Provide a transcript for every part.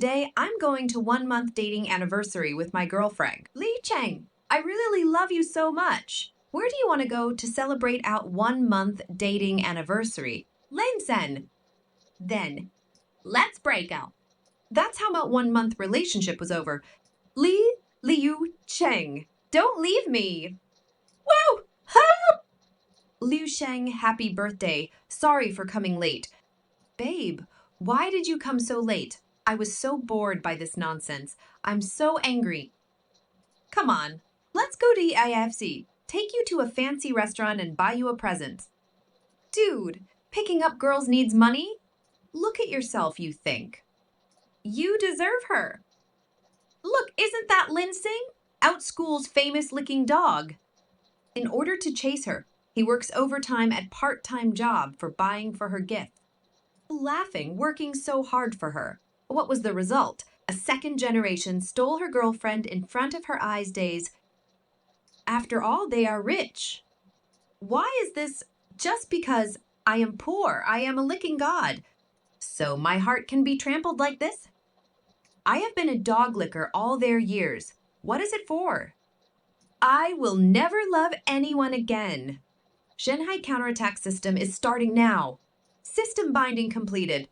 Today, I'm going to 1 month dating anniversary with my girlfriend, Li Cheng. I really love you so much. Where do you want to go to celebrate our 1 month dating anniversary? Lin Xin. Then, let's break up. That's how my 1 month relationship was over. Liu Cheng, don't leave me. Woo! Help! Liu Sheng, happy birthday. Sorry for coming late. Babe, why did you come so late? I was so bored by this nonsense. I'm so angry. Come on, let's go to the IFC. Take you to a fancy restaurant and buy you a present. Dude, picking up girls needs money? Look at yourself, you think. You deserve her. Look, isn't that Lin Xin? Outschool's famous licking dog. In order to chase her, he works overtime at part-time job for buying for her gift. Laughing, working so hard for her. What was the result? A second generation stole her girlfriend in front of her eyes days. After all, they are rich. Why is this? Just because I am poor, I am a licking god. So my heart can be trampled like this? I have been a dog licker all their years. What is it for? I will never love anyone again. Shenhao counterattack system is starting now. System binding completed.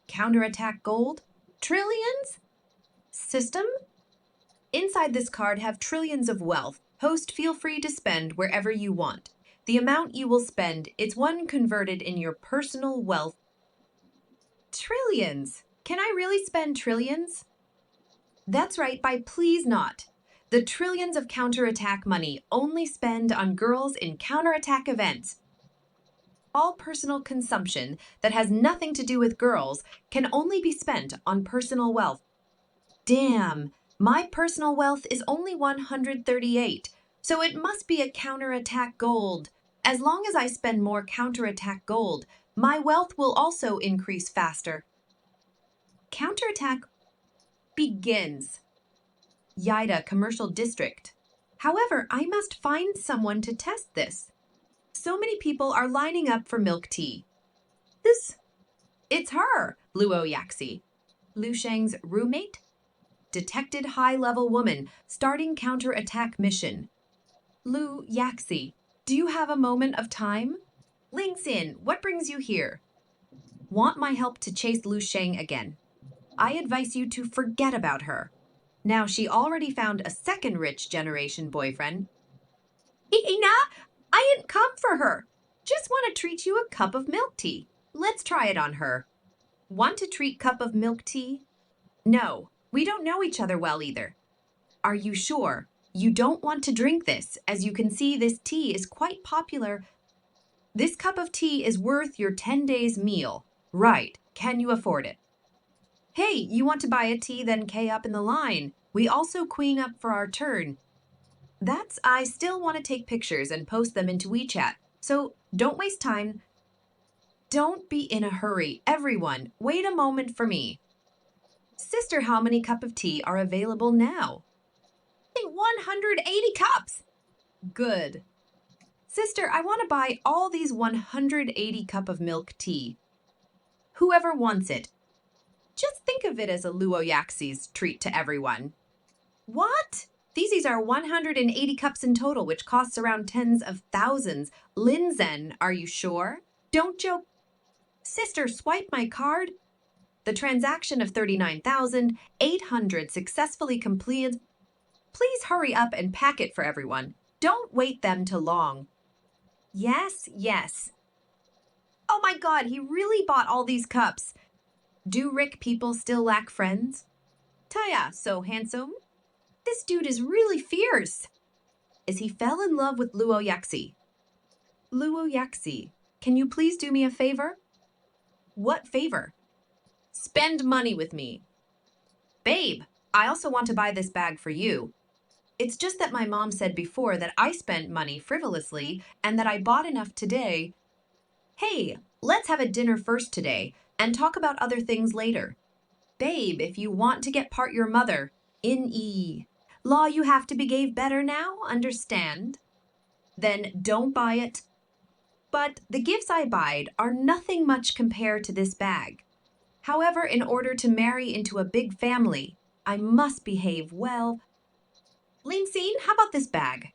Counterattack gold? Trillions? System? Inside this card have trillions of wealth. Host, feel free to spend wherever you want. The amount you will spend is one converted in your personal wealth. Trillions? Can I really spend trillions? That's right, by please not. The trillions of counterattack money only spend on girls in counterattack events. All personal consumption that has nothing to do with girls can only be spent on personal wealth. Damn, my personal wealth is only 138, so it must be a counterattack gold. As long as I spend more counterattack gold, my wealth will also increase faster. Counterattack begins. Yaida Commercial District. However, I must find someone to test this. So many people are lining up for milk tea. It's her, Luo Yaxi. Liu Sheng's roommate? Detected high-level woman starting counterattack mission. Liu Yaxi, do you have a moment of time? Lin Xin, what brings you here? Want my help to chase Liu Sheng again. I advise you to forget about her. Now she already found a second rich generation boyfriend. Ina, I didn't come for her. Just want to treat you a cup of milk tea. Let's try it on her. Want to treat cup of milk tea? No, we don't know each other well either. Are you sure? You don't want to drink this. As you can see, this tea is quite popular. This cup of tea is worth your 10 days meal. Right, can you afford it? Hey, you want to buy a tea, then K up in the line. We also queen up for our turn. I still want to take pictures and post them into WeChat, so don't waste time. Don't be in a hurry, everyone. Wait a moment for me. Sister, how many cup of tea are available now? 180 cups. Good. Sister, I want to buy all these 180 cup of milk tea. Whoever wants it. Just think of it as a Luo Yaxi's treat to everyone. What? These are 180 cups in total, which costs around tens of thousands. Lin Xin, are you sure? Don't joke. Sister, swipe my card. The transaction of 39,800 successfully completed. Please hurry up and pack it for everyone. Don't wait them too long. Yes. Oh my God, he really bought all these cups. Do Rick people still lack friends? Taya, so handsome. This dude is really fierce. Is he fell in love with Luo Yaxi? Luo Yaxi, can you please do me a favor? What favor? Spend money with me. Babe, I also want to buy this bag for you. It's just that my mom said before that I spent money frivolously and that I bought enough today. Hey, let's have a dinner first today and talk about other things later. Babe, if you want to get part your mother, law you have to behave better now, understand? Then don't buy it. But the gifts I buyed are nothing much compared to this bag. However, in order to marry into a big family, I must behave well. Lin Xin, how about this bag?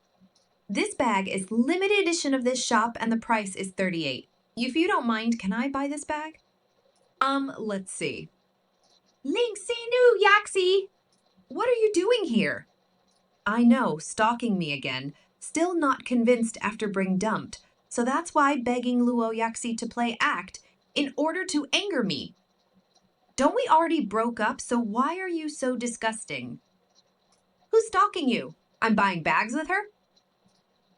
This bag is limited edition of this shop and the price is 38. If you don't mind, can I buy this bag? Let's see. Lin Xinu Yaxi! What are you doing here? I know, stalking me again. Still not convinced after being dumped. So that's why begging Luo Yaxi to play act in order to anger me. Don't we already broke up, so why are you so disgusting? Who's stalking you? I'm buying bags with her?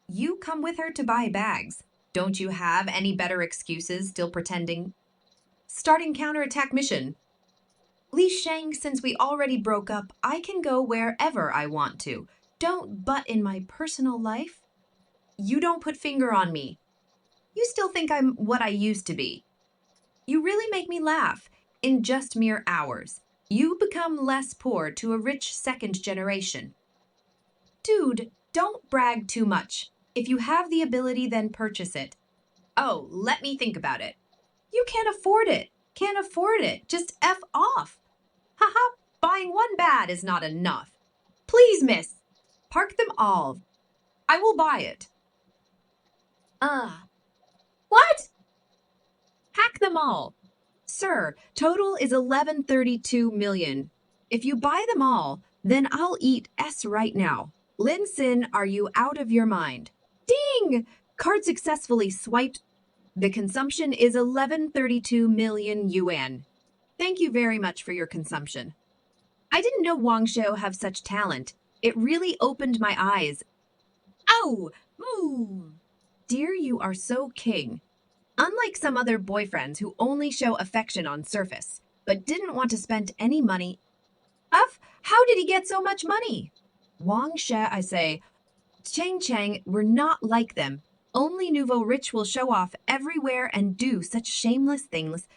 You come with her to buy bags. Don't you have any better excuses still pretending? Starting counterattack mission. Li Sheng, since we already broke up, I can go wherever I want to. Don't butt in my personal life. You don't put finger on me. You still think I'm what I used to be. You really make me laugh. In just mere hours, you become less poor to a rich second generation. Dude, don't brag too much. If you have the ability, then purchase it. Oh, let me think about it. You can't afford it. Can't afford it. Just F off. Haha, buying one bad is not enough. Please, miss. Park them all. I will buy it. What? Hack them all. Sir, total is 1132 million. If you buy them all, then I'll eat S right now. Lin Xin, are you out of your mind? Ding! Card successfully swiped. The consumption is 1132 million yuan. Thank you very much for your consumption. I didn't know Wang Shou have such talent. It really opened my eyes. Ow! Ooh! Dear, you are so king. Unlike some other boyfriends who only show affection on surface, but didn't want to spend any money. How did he get so much money? Wang She, I say, Chang, we're not like them. Only nouveau rich will show off everywhere and do such shameless things.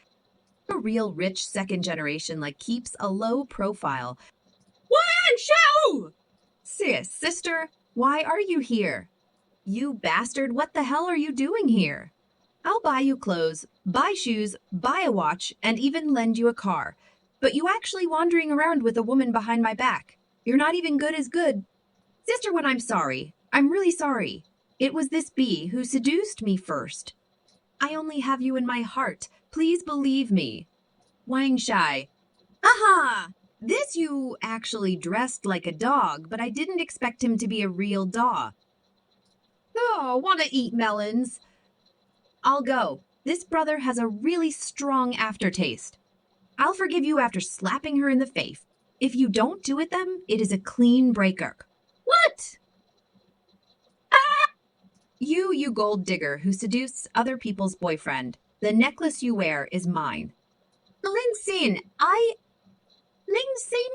A real rich second generation like keeps a low profile. Wang Shou! Sis, sister, why are you here? You bastard, what the hell are you doing here? I'll buy you clothes, buy shoes, buy a watch, and even lend you a car. But you actually wandering around with a woman behind my back. You're not even good as good. Sister, when I'm sorry. I'm really sorry. It was this bee who seduced me first. I only have you in my heart. Please believe me. Wang Shai. Aha! This you actually dressed like a dog, but I didn't expect him to be a real dog. Oh, want to eat melons? I'll go. This brother has a really strong aftertaste. I'll forgive you after slapping her in the face. If you don't do it then, it is a clean breaker. What? Ah! You gold digger who seduces other people's boyfriend. The necklace you wear is mine. Lin Xin, Lin Xin?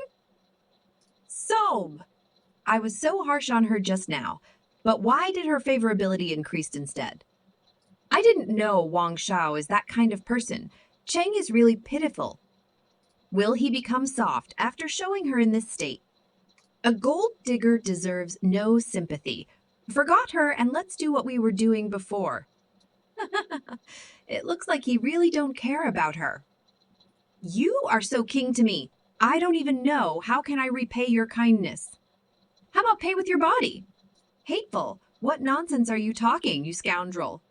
I was so harsh on her just now, but why did her favorability increase instead? I didn't know Wang Shao is that kind of person. Cheng is really pitiful. Will he become soft after showing her in this state? A gold digger deserves no sympathy. Forgot her and let's do what we were doing before. It looks like he really don't care about her. You are so king to me. I don't even know how can I repay your kindness. How about pay with your body? Hateful. What nonsense are you talking, you scoundrel?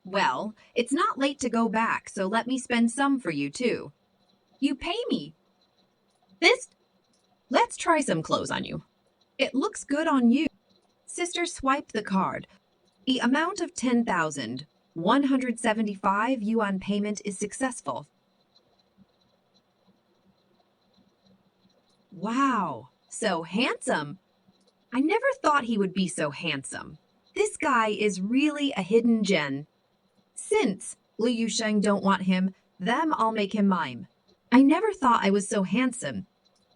Well, it's not late to go back, so let me spend some for you too. You pay me. Let's try some clothes on you. It looks good on you. Sister swiped the card. The amount of 10,175 yuan payment is successful. Wow, so handsome. I never thought he would be so handsome. This guy is really a hidden gem. Since Li Yusheng don't want him, them I'll make him mine. I never thought I was so handsome.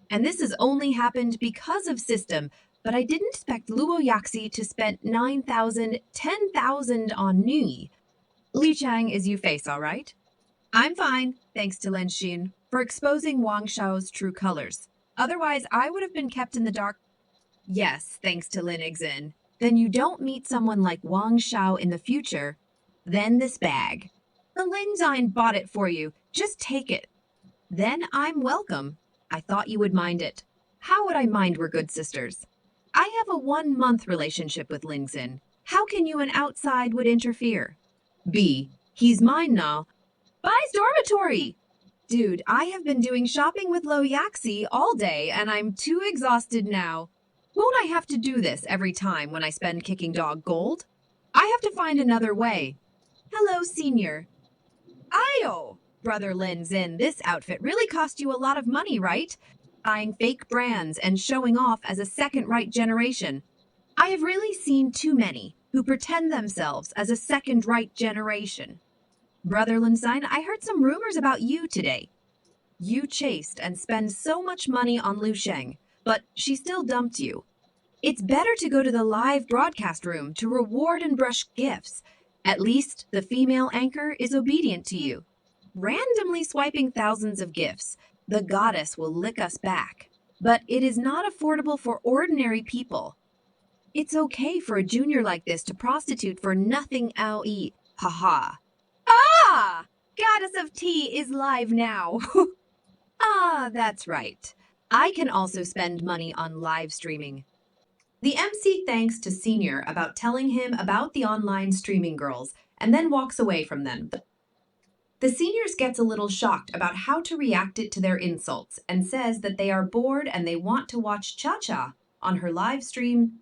And this has only happened because of system, but I didn't expect Luo Yaxi to spend 9,000, 10,000 on me. Li Chang is you face, all right? I'm fine, thanks to Lin Xin, for exposing Wang Shao's true colors. Otherwise, I would have been kept in the dark. Yes, thanks to Lin Xin. Then you don't meet someone like Wang Shao in the future. Then this bag. The Lin Xin bought it for you. Just take it. Then I'm welcome. I thought you would mind it. How would I mind? We're good sisters. I have a 1 month relationship with Lin Xin. How can you and outside would interfere? B. He's mine now. Bye's dormitory! Dude, I have been doing shopping with Lo Yaxi all day and I'm too exhausted now. Won't I have to do this every time when I spend kicking dog gold? I have to find another way. Hello, senior. Ayo! Brother Lin Xin, this outfit really cost you a lot of money, right? Buying fake brands and showing off as a second-right generation. I have really seen too many who pretend themselves as a second-right generation. Brother Lin Xin, I heard some rumors about you today. You chased and spent so much money on Lu Sheng, but she still dumped you. It's better to go to the live broadcast room to reward and brush gifts. At least the female anchor is obedient to you. Randomly swiping thousands of gifts, the goddess will lick us back. But it is not affordable for ordinary people. It's okay for a junior like this to prostitute for nothing Ao-e. Haha. Ah! Goddess of Tea is live now. Ah, that's right. I can also spend money on live streaming. The MC thanks to Senior about telling him about the online streaming girls and then walks away from them. The seniors gets a little shocked about how to react it to their insults and says that they are bored and they want to watch Cha-Cha on her live stream.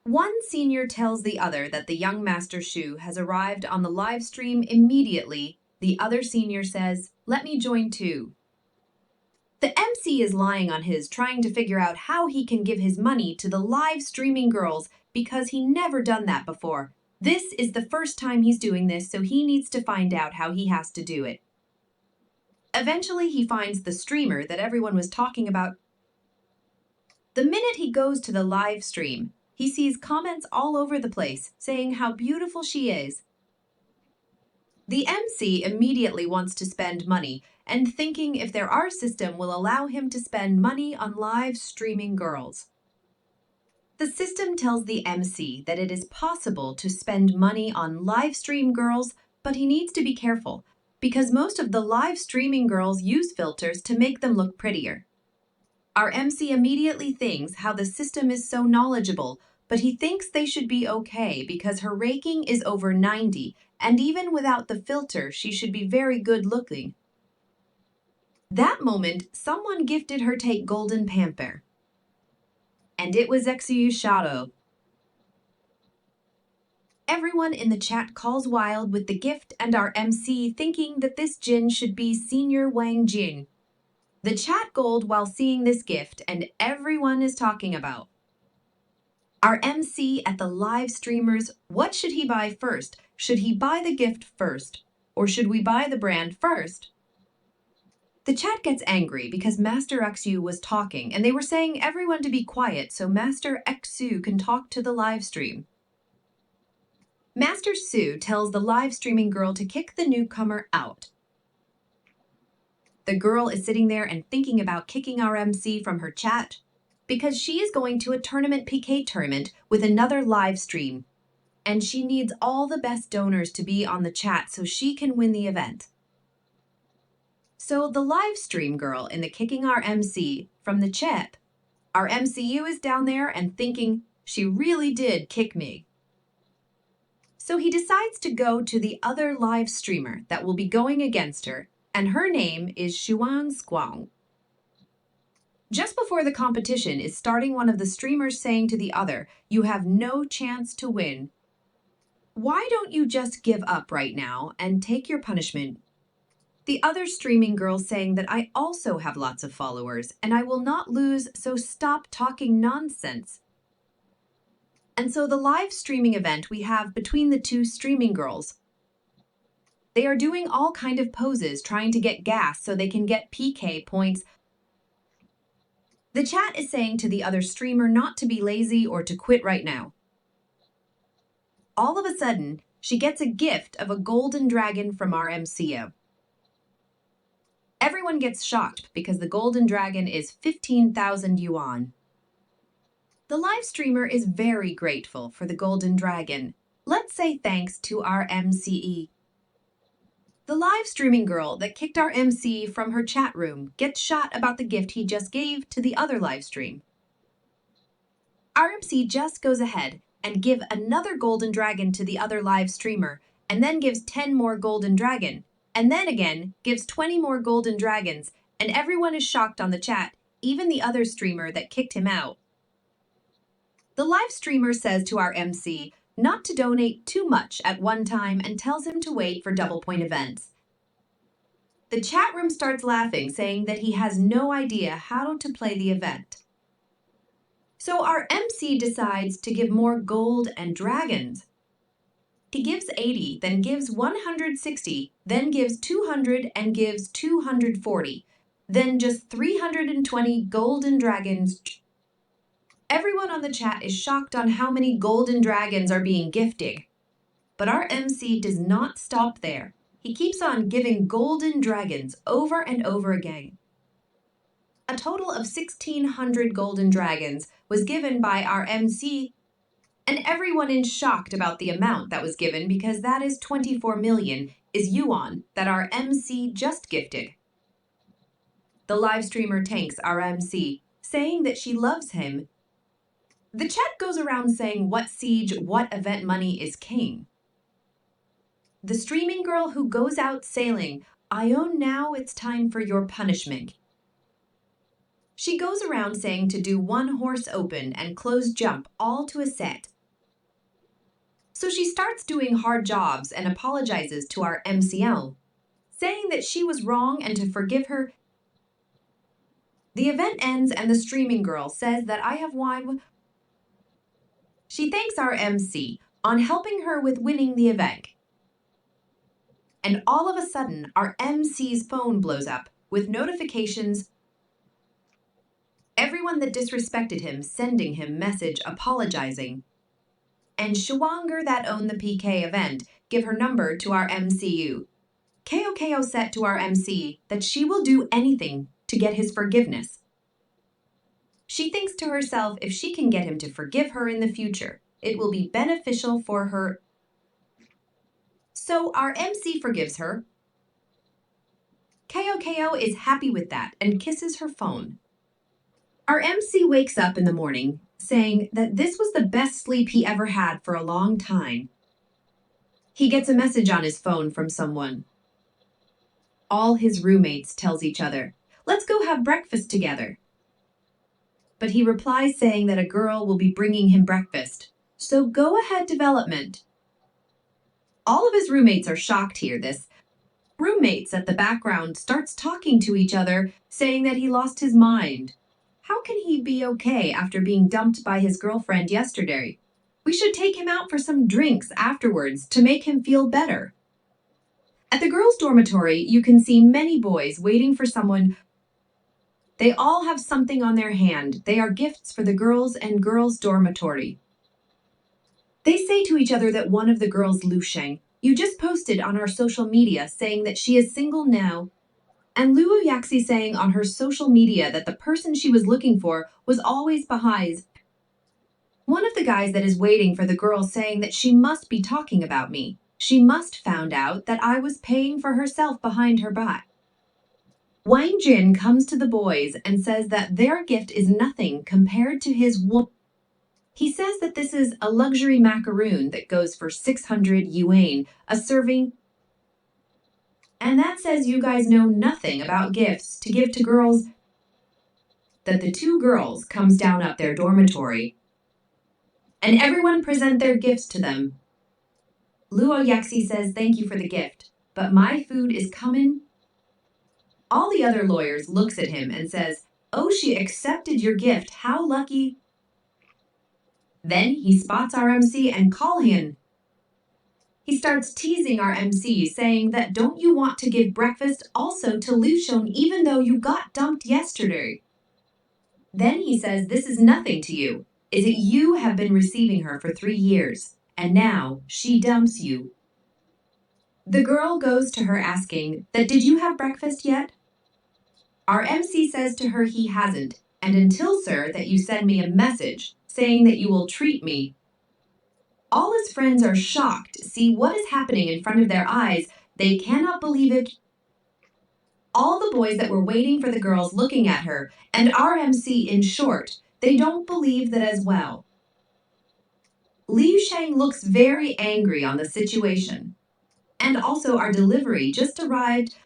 One senior tells the other that the young Master Shu has arrived on the live stream immediately. The other senior says, "Let me join too." The MC is lying on his, trying to figure out how he can give his money to the live streaming girls because he never done that before. This is the first time he's doing this, so he needs to find out how he has to do it. Eventually, he finds the streamer that everyone was talking about. The minute he goes to the live stream, he sees comments all over the place saying how beautiful she is. The MC immediately wants to spend money and thinking if their system will allow him to spend money on live streaming girls. The system tells the MC that it is possible to spend money on live stream girls, but he needs to be careful because most of the live streaming girls use filters to make them look prettier. Our MC immediately thinks how the system is so knowledgeable, but he thinks they should be okay because her ranking is over 90, and even without the filter, she should be very good looking. That moment, someone gifted her take golden pamper. And it was Xuyu's shadow. Everyone in the chat calls wild with the gift and our MC thinking that this Jin should be Senior Wang Jin. The chat gold while seeing this gift and everyone is talking about. Our MC at the live streamers, what should he buy first? Should he buy the gift first? Or should we buy the brand first? The chat gets angry because Master Xu was talking and they were saying everyone to be quiet so Master Xu can talk to the live stream. Master Su tells the live streaming girl to kick the newcomer out. The girl is sitting there and thinking about kicking our MC from her chat because she is going to a tournament PK tournament with another live stream and she needs all the best donors to be on the chat so she can win the event. So the live stream girl in the kicking our MC from the chat, our MCU is down there and thinking she really did kick me. So he decides to go to the other live streamer that will be going against her, and her name is Xuan Squang. Just before the competition is starting, one of the streamers saying to the other, "You have no chance to win. Why don't you just give up right now and take your punishment?" The other streaming girl saying that I also have lots of followers and I will not lose, so stop talking nonsense. And so the live streaming event we have between the two streaming girls. They are doing all kind of poses trying to get gas so they can get PK points. The chat is saying to the other streamer not to be lazy or to quit right now. All of a sudden, she gets a gift of a golden dragon from our MCO. Everyone gets shocked because the golden dragon is 15,000 yuan. The live streamer is very grateful for the golden dragon. Let's say thanks to our MCE. The live streaming girl that kicked our MC from her chat room gets shot about the gift he just gave to the other live stream. Our MC just goes ahead and give another golden dragon to the other live streamer, and then gives 10 more golden dragon, and then again gives 20 more golden dragons, and everyone is shocked on the chat, even the other streamer that kicked him out. The live streamer says to our MC not to donate too much at one time and tells him to wait for double point events. The chat room starts laughing, saying that he has no idea how to play the event. So our MC decides to give more gold and dragons. He gives 80, then gives 160, then gives 200 and gives 240, then just 320 golden dragons. Everyone on the chat is shocked on how many golden dragons are being gifted. But our MC does not stop there. He keeps on giving golden dragons over and over again. A total of 1,600 golden dragons was given by our MC, and everyone is shocked about the amount that was given because that is 24 million is yuan that our MC just gifted. The live streamer thanks our MC, saying that she loves him. The chat goes around saying what siege, what event money is king. The streaming girl who goes out sailing, Ione, now it's time for your punishment. She goes around saying to do one horse open and close jump all to a set. So she starts doing hard jobs and apologizes to our MCL, saying that she was wrong and to forgive her. The event ends and the streaming girl says that I have won. She thanks our MC on helping her with winning the event. And all of a sudden, our MC's phone blows up with notifications. Everyone that disrespected him sending him message apologizing. And Shawanger that owned the PK event give her number to our MCU. KO said to our MC that she will do anything to get his forgiveness. She thinks to herself if she can get him to forgive her in the future, it will be beneficial for her. So our MC forgives her. KO is happy with that and kisses her phone. Our MC wakes up in the morning saying that this was the best sleep he ever had for a long time. He gets a message on his phone from someone. All his roommates tells each other, let's go have breakfast together. But he replies saying that a girl will be bringing him breakfast. So go ahead, development. All of his roommates are shocked here. This roommates at the background starts talking to each other, saying that he lost his mind. How can he be okay after being dumped by his girlfriend yesterday? We should take him out for some drinks afterwards to make him feel better. At the girls' dormitory, you can see many boys waiting for someone. They all have something on their hand. They are gifts for the girls and girls' dormitory. They say to each other that one of the girls, Lu Sheng, you just posted on our social media saying that she is single now. And Luo Yaxi saying on her social media that the person she was looking for was always behind. One of the guys that is waiting for the girl saying that she must be talking about me. She must found out that I was paying for herself behind her back. Wang Jin comes to the boys and says that their gift is nothing compared to his whoop. He says that this is a luxury macaroon that goes for 600 yuan, a serving. And that says you guys know nothing about gifts to give to girls. That the two girls comes down up their dormitory. And everyone present their gifts to them. Luo Yaxi says thank you for the gift, but my food is coming. All the other lawyers looks at him and says, oh, she accepted your gift, how lucky. Then he spots our MC and call him. He starts teasing our MC, saying that don't you want to give breakfast also to Lu Sheng even though you got dumped yesterday? Then he says this is nothing to you. Is it you have been receiving her for 3 years, and now she dumps you? The girl goes to her asking that did you have breakfast yet? Our MC says to her he hasn't, and until, sir, that you send me a message saying that you will treat me. All his friends are shocked to see what is happening in front of their eyes. They cannot believe it. All the boys that were waiting for the girls looking at her, and our MC in short, they don't believe that as well. Liu Shang looks very angry on the situation. And also our delivery just arrived.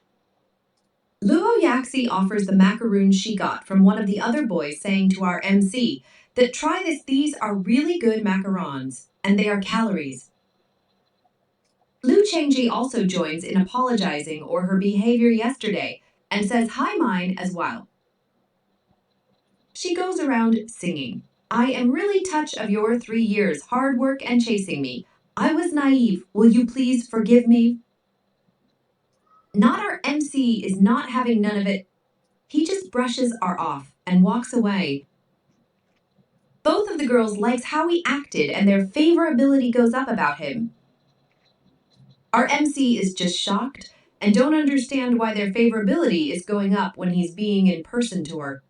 Luo Yaxi offers the macaroons she got from one of the other boys, saying to our MC that try this, these are really good macarons, and they are calories. Lu Chengji also joins in apologizing or her behavior yesterday and says hi mine as well. She goes around singing, I am really touched of your 3 years hard work and chasing me. I was naive. Will you please forgive me? Not our MC is not having none of it. He just brushes her off and walks away. Both of the girls likes how he acted and their favorability goes up about him. Our MC is just shocked and don't understand why their favorability is going up when he's being in person to her.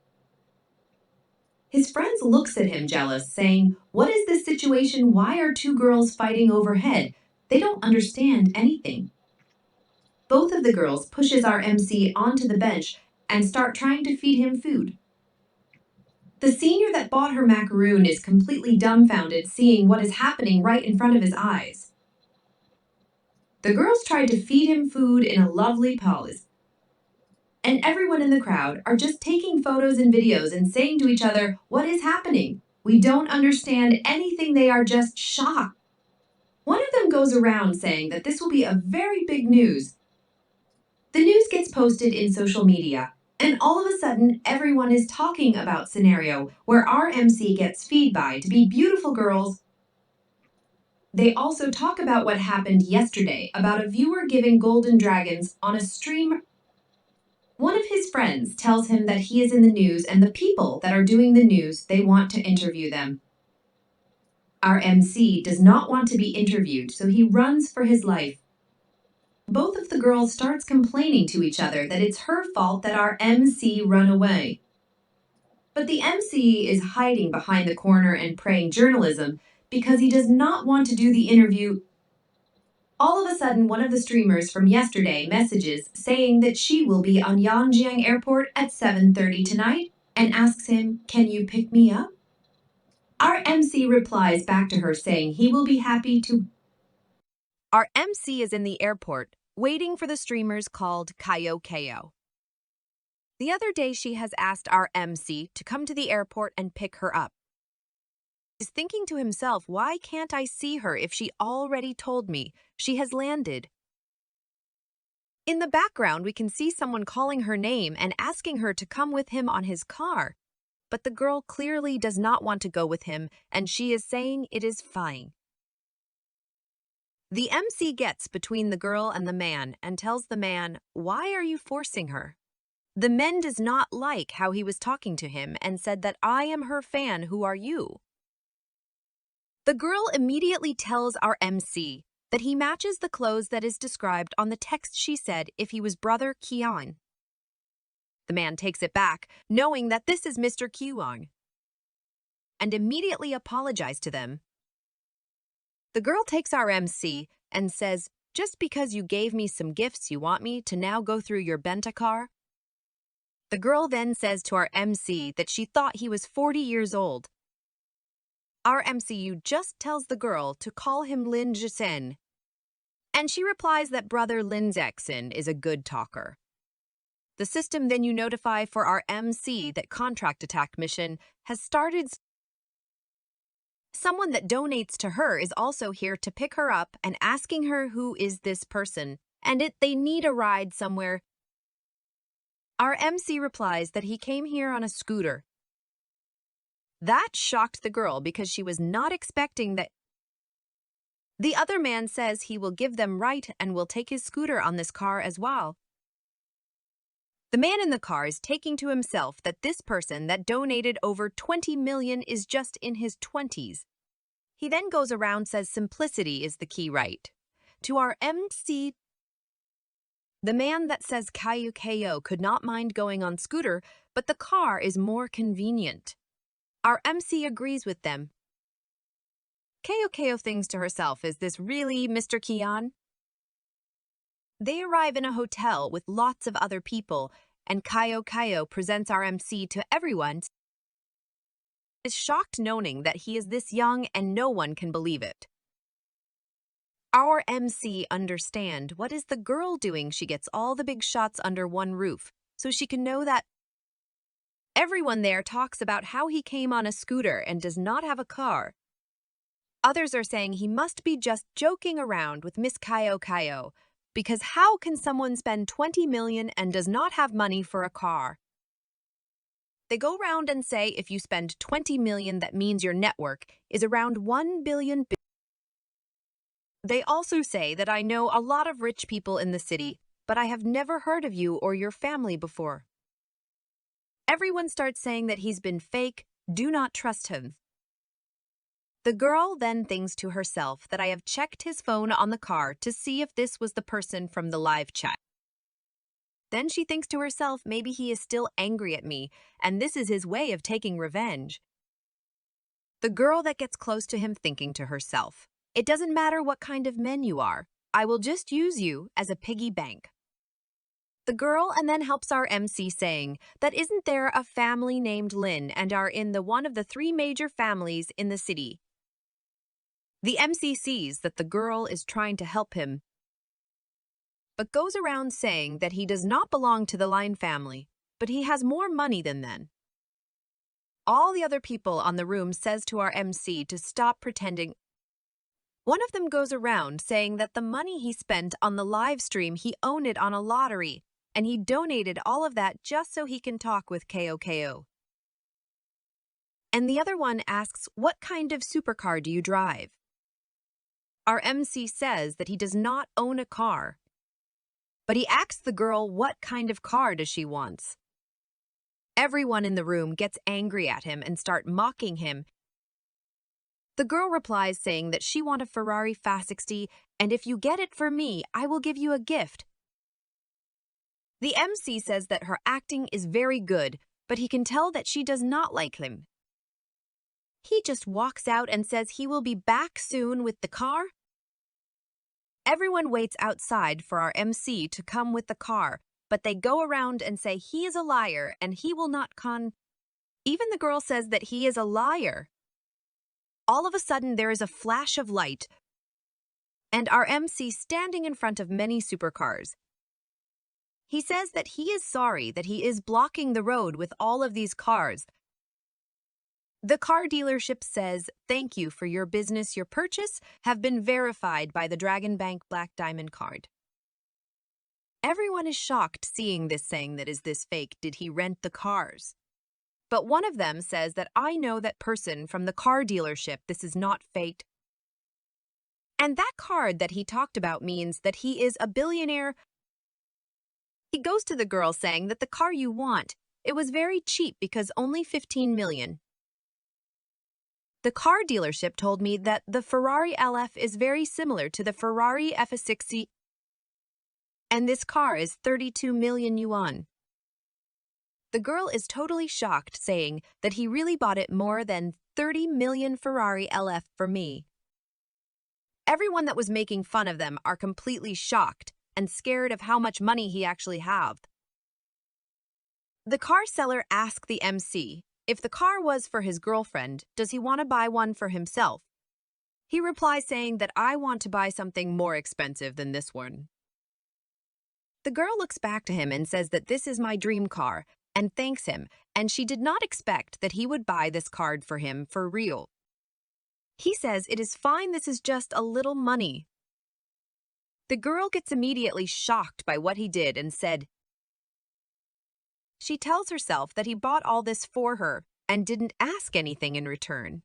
His friends looks at him jealous, saying, what is this situation? Why are two girls fighting overhead? They don't understand anything. Both of the girls pushes our MC onto the bench and start trying to feed him food. The senior that bought her macaroon is completely dumbfounded seeing what is happening right in front of his eyes. The girls tried to feed him food in a lovely pose. And everyone in the crowd are just taking photos and videos and saying to each other, what is happening? We don't understand anything. They are just shocked. One of them goes around saying that this will be a very big news. The news gets posted in social media, and all of a sudden, everyone is talking about scenario where our MC gets feed by to be beautiful girls. They also talk about what happened yesterday about a viewer giving golden dragons on a stream. One of his friends tells him that he is in the news and the people that are doing the news, they want to interview them. Our MC does not want to be interviewed, so he runs for his life. Both of the girls starts complaining to each other that it's her fault that our MC run away. But the MC is hiding behind the corner and praying journalism because he does not want to do the interview. All of a sudden, one of the streamers from yesterday messages saying that she will be on Yangjiang Airport at 7:30 tonight and asks him, can you pick me up? Our MC replies back to her saying he will be happy to. Our MC is in the airport, waiting for the streamers called Kayo Kayo. The other day, she has asked our MC to come to the airport and pick her up. He's thinking to himself, why can't I see her if she already told me she has landed? In the background, we can see someone calling her name and asking her to come with him on his car. But the girl clearly does not want to go with him, and she is saying it is fine. The MC gets between the girl and the man and tells the man, why are you forcing her? The man does not like how he was talking to him and said that I am her fan, who are you? The girl immediately tells our MC that he matches the clothes that is described on the text she said if he was brother Qian. The man takes it back, knowing that this is Mr. Qiwang, and immediately apologizes to them. The girl takes our MC and says, just because you gave me some gifts, you want me to now go through your benta car? The girl then says to our MC that she thought he was 40 years old. Our MCU just tells the girl to call him Lin Xin, and she replies that brother Lin Xin is a good talker. The system then you notify for our MC that counterattack mission has started. Someone that donates to her is also here to pick her up and asking her who is this person, and they need a ride somewhere. Our MC replies that he came here on a scooter. That shocked the girl because she was not expecting that. The other man says he will give them right and will take his scooter on this car as well. The man in the car is taking to himself that this person that donated over 20 million is just in his 20s. He then goes around says simplicity is the key, right? To our MC, the man that says Kayu Ko could not mind going on scooter, but the car is more convenient. Our MC agrees with them. Ko thinks to herself, is this really Mr. Qian? They arrive in a hotel with lots of other people, and Kaio presents our MC to everyone. Is shocked knowing that he is this young and no one can believe it. Our MC understand what is the girl doing. She gets all the big shots under one roof, so she can know that everyone there talks about how he came on a scooter and does not have a car. Others are saying he must be just joking around with Miss Kaio, because how can someone spend 20 million and does not have money for a car? They go around and say if you spend 20 million, that means your network is around 1 billion. They also say that I know a lot of rich people in the city, but I have never heard of you or your family before. Everyone starts saying that he's been fake, do not trust him. The girl then thinks to herself that I have checked his phone on the car to see if this was the person from the live chat. Then she thinks to herself maybe he is still angry at me, and this is his way of taking revenge. The girl that gets close to him thinking to herself, it doesn't matter what kind of men you are, I will just use you as a piggy bank. The girl and then helps our MC saying that isn't there a family named Lin and are in the one of the 3 major families in the city. The MC sees that the girl is trying to help him, but goes around saying that he does not belong to the Lin family, but he has more money than them. All the other people on the room says to our MC to stop pretending. One of them goes around saying that the money he spent on the live stream he owned it on a lottery, and he donated all of that just so he can talk with Ko. And the other one asks, what kind of supercar do you drive? Our MC says that he does not own a car, but he asks the girl what kind of car does she wants. Everyone in the room gets angry at him and start mocking him. The girl replies saying that she wants a Ferrari Fast 60, and if you get it for me, I will give you a gift. The MC says that her acting is very good, but he can tell that she does not like him. He just walks out and says he will be back soon with the car. Everyone waits outside for our MC to come with the car, but they go around and say he is a liar and he will not come. Even the girl says that he is a liar. All of a sudden, there is a flash of light, and our MC standing in front of many supercars. He says that he is sorry that he is blocking the road with all of these cars. The car dealership says, thank you for your business. Your purchase have been verified by the Dragon Bank Black Diamond card. Everyone is shocked seeing this, saying that is this fake? Did he rent the cars? But one of them says that I know that person from the car dealership. This is not fake. And that card that he talked about means that he is a billionaire. He goes to the girl saying that the car you want, it was very cheap because only 15 million. The car dealership told me that the Ferrari LF is very similar to the Ferrari F60, and this car is 32 million yuan. The girl is totally shocked, saying that he really bought it more than 30 million Ferrari LF for me. Everyone that was making fun of them are completely shocked and scared of how much money he actually have. The car seller asked the MC if the car was for his girlfriend, does he want to buy one for himself? He replies saying that I want to buy something more expensive than this one. The girl looks back to him and says that this is my dream car and thanks him, and she did not expect that he would buy this card for him for real. He says it is fine, this is just a little money. The girl gets immediately shocked by what he did and said, she tells herself that he bought all this for her and didn't ask anything in return.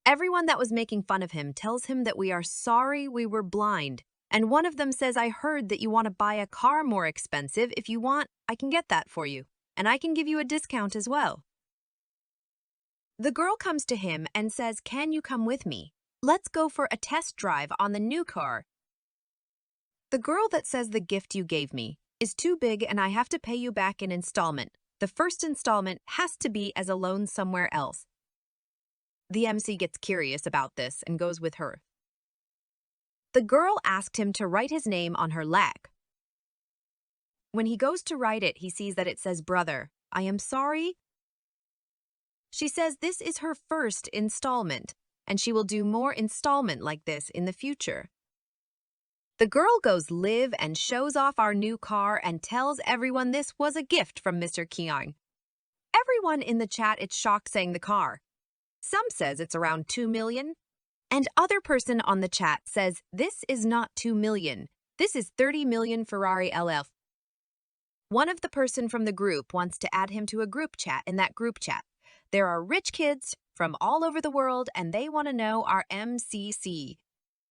Everyone that was making fun of him tells him that we are sorry we were blind, and one of them says, I heard that you want to buy a car more expensive. If you want, I can get that for you, and I can give you a discount as well. The girl comes to him and says, can you come with me? Let's go for a test drive on the new car. The girl that says the gift you gave me is too big and I have to pay you back in installment. The first installment has to be as a loan somewhere else. The MC gets curious about this and goes with her. The girl asked him to write his name on her leg. When he goes to write it, he sees that it says brother. I am sorry. She says this is her first installment, and she will do more installment like this in the future. The girl goes live and shows off our new car and tells everyone this was a gift from Mr. Qiang. Everyone in the chat is shocked saying the car. Some says it's around 2 million. And other person on the chat says this is not 2 million. This is 30 million Ferrari LF. One of the person from the group wants to add him to a group chat. In that group chat, there are rich kids from all over the world and they want to know our MCC.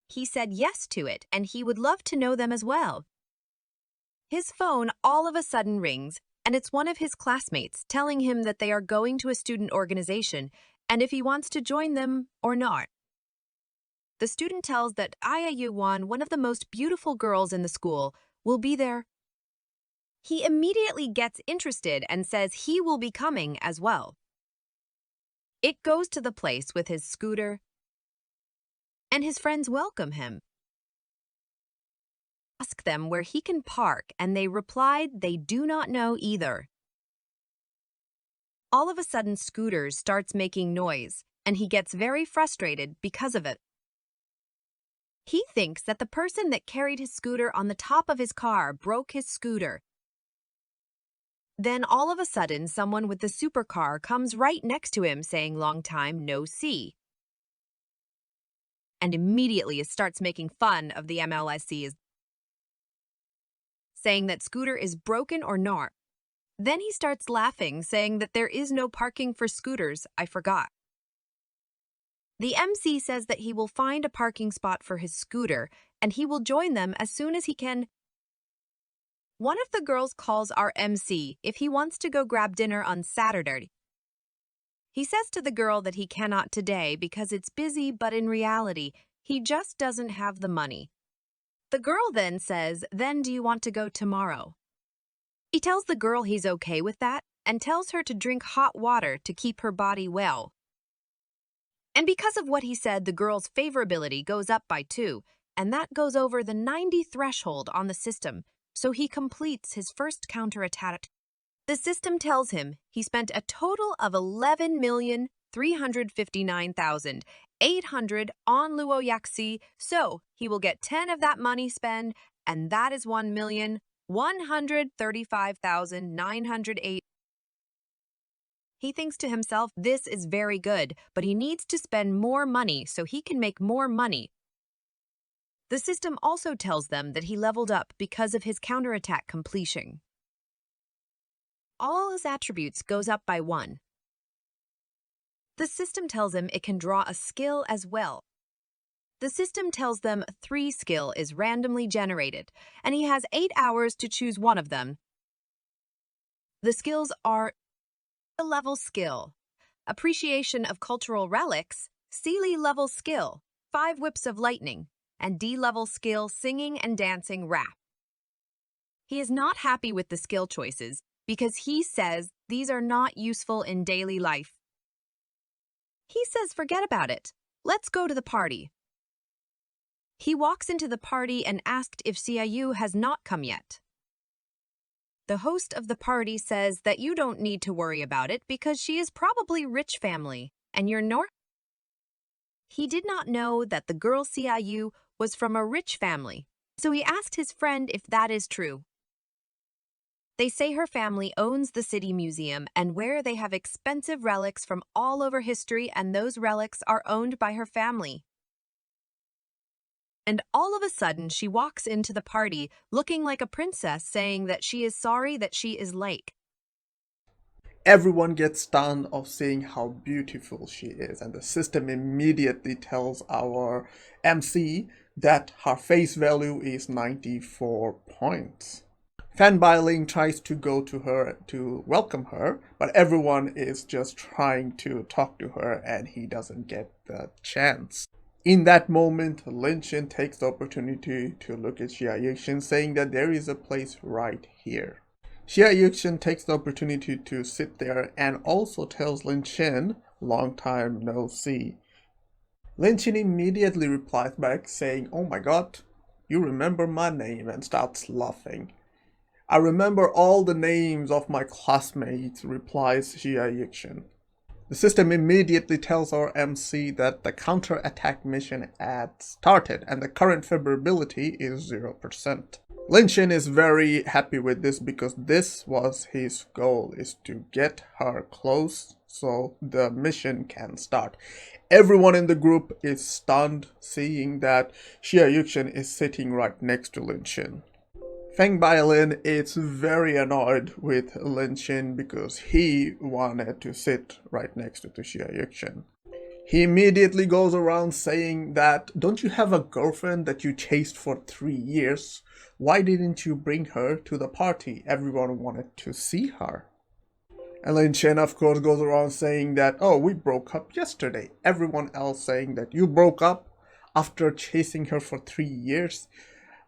He said yes to it and he would love to know them as well. His phone all of a sudden rings and it's one of his classmates telling him that they are going to a student organization and if he wants to join them or not. The student tells that Aya Yuan, one of the most beautiful girls in the school, will be there. He immediately gets interested and says he will be coming as well. It goes to the place with his scooter, and his friends welcome him. Ask them where he can park, and they replied they do not know either. All of a sudden, Scooter starts making noise, and he gets very frustrated because of it. He thinks that the person that carried his scooter on the top of his car broke his scooter. Then all of a sudden, someone with the supercar comes right next to him saying, "Long time no see." And immediately starts making fun of the MLSCs, saying that scooter is broken or not. Then he starts laughing, saying that there is no parking for scooters, I forgot. The MC says that he will find a parking spot for his scooter and he will join them as soon as he can. One of the girls calls our MC if he wants to go grab dinner on Saturday. He says to the girl that he cannot today because it's busy, but in reality, he just doesn't have the money. The girl then says, "Then do you want to go tomorrow?" He tells the girl he's okay with that and tells her to drink hot water to keep her body well. And because of what he said, the girl's favorability goes up by 2, and that goes over the 90 threshold on the system, so he completes his first counterattack. The system tells him he spent a total of 11,359,800 on Luoyakse, so he will get 10 of that money spent, and that is 1,135,908. He thinks to himself, this is very good, but he needs to spend more money so he can make more money. The system also tells them that he leveled up because of his counterattack completion. All his attributes goes up by 1. The system tells him it can draw a skill as well. The system tells them 3 skill is randomly generated, and he has 8 hours to choose one of them. The skills are a level skill, appreciation of cultural relics, C level skill, 5 whips of lightning, and D level skill, singing and dancing rap. He is not happy with the skill choices because he says these are not useful in daily life. He says forget about it. Let's go to the party. He walks into the party and asked if Xiaoyu has not come yet. The host of the party says that you don't need to worry about it because she is probably rich family, and you're not. He did not know that the girl Xiaoyu was from a rich family, so he asked his friend if that is true. They say her family owns the city museum and where they have expensive relics from all over history, and those relics are owned by her family. And all of a sudden, she walks into the party looking like a princess, saying that she is sorry that she is late. Everyone gets stunned of seeing how beautiful she is, and the system immediately tells our MC that her face value is 94 points. Fan Bailing tries to go to her to welcome her, but everyone is just trying to talk to her and he doesn't get the chance. In that moment, Lin Xin takes the opportunity to look at Xia Yuxin, saying that there is a place right here. Xia Yuxin takes the opportunity to sit there and also tells Lin Xin, long time no see. Lin Xin immediately replies back saying, "Oh my god, you remember my name," and starts laughing. "I remember all the names of my classmates," replies Jia Yuxin. The system immediately tells our MC that the counterattack mission had started and the current favorability is 0%. Lin Xin is very happy with this because this was his goal, is to get her close so the mission can start. Everyone in the group is stunned seeing that Xia Yuxin is sitting right next to Lin Xin. Feng Bailin is very annoyed with Lin Xin because he wanted to sit right next to Xia Yuxin. He immediately goes around saying that, "Don't you have a girlfriend that you chased for 3 years? Why didn't you bring her to the party? Everyone wanted to see her." And Lin Xin, of course, goes around saying that, "Oh, we broke up yesterday." Everyone else saying that, "You broke up after chasing her for 3 years?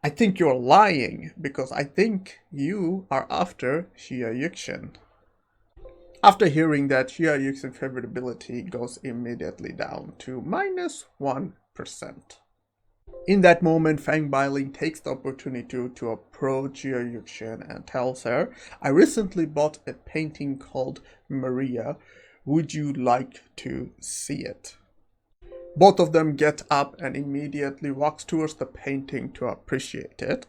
I think you're lying, because I think you are after Xia Yuxin." After hearing that, Xia Yuxin's favorability goes immediately down to -1%. In that moment, Fang Bailing takes the opportunity to approach Xia Yuxin and tells her, "I recently bought a painting called Maria. Would you like to see it?" Both of them get up and immediately walks towards the painting to appreciate it.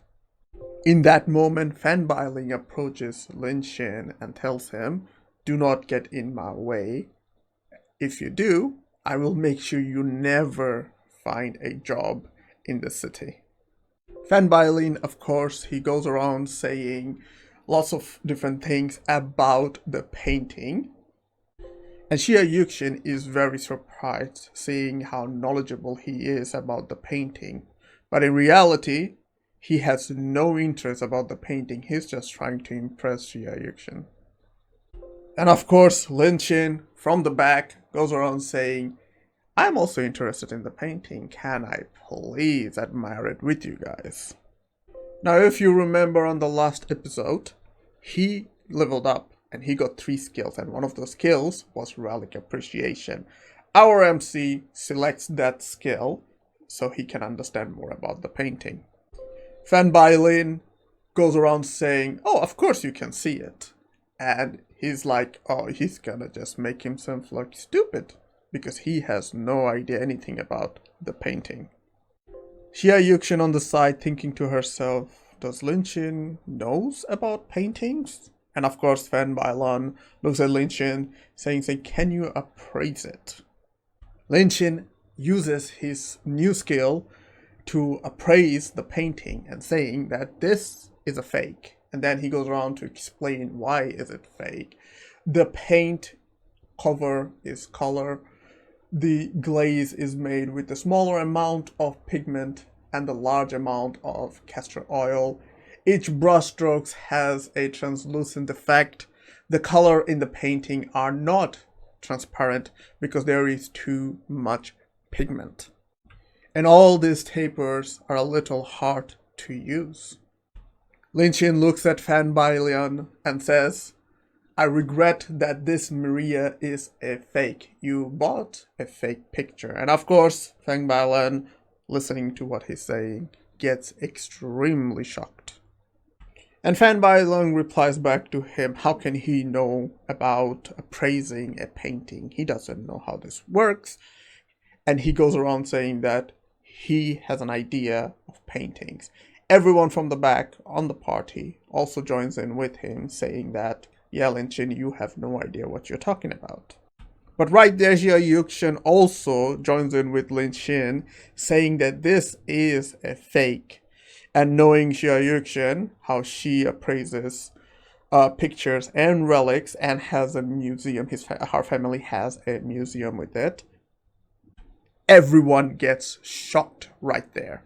In that moment, Fan Bailing approaches Lin Xin and tells him, "Do not get in my way. If you do, I will make sure you never find a job in the city." Fan Bailing, of course, he goes around saying lots of different things about the painting. And Xia Yuxin is very surprised seeing how knowledgeable he is about the painting. But in reality, he has no interest about the painting. He's just trying to impress Xia Yuxin. And of course, Lin Xin, from the back, goes around saying, "I'm also interested in the painting. Can I please admire it with you guys?" Now, if you remember on the last episode, he leveled up and he got 3 skills, and one of those skills was relic appreciation. Our MC selects that skill so he can understand more about the painting. Fan Bailin goes around saying, "Oh, of course you can see it." And he's like, oh, he's gonna just make himself look stupid because he has no idea anything about the painting. Xia Yuxin on the side thinking to herself, does Lin Xin knows about paintings? And of course, Fan Bailan looks at Lin Xin saying, "Can you appraise it?" Lin Xin uses his new skill to appraise the painting and saying that this is a fake. And then he goes around to explain why is it fake. The paint cover is color. The glaze is made with a smaller amount of pigment and a large amount of castor oil. Each brushstrokes has a translucent effect. The color in the painting are not transparent because there is too much pigment. And all these tapers are a little hard to use. Lin Xin looks at Fan Bailian and says, "I regret that this Maria is a fake. You bought a fake picture." And of course, Fang Bailian, listening to what he's saying, gets extremely shocked. And Fan Bailong replies back to him, how can he know about appraising a painting? He doesn't know how this works. And he goes around saying that he has an idea of paintings. Everyone from the back on the party also joins in with him, saying that, yeah, Lin Xin, you have no idea what you're talking about. But right there, Xia Yuxin also joins in with Lin Xin, saying that this is a fake. And knowing Xia Yuxin, how she appraises pictures and relics and has a museum, her family has a museum with it, everyone gets shocked right there.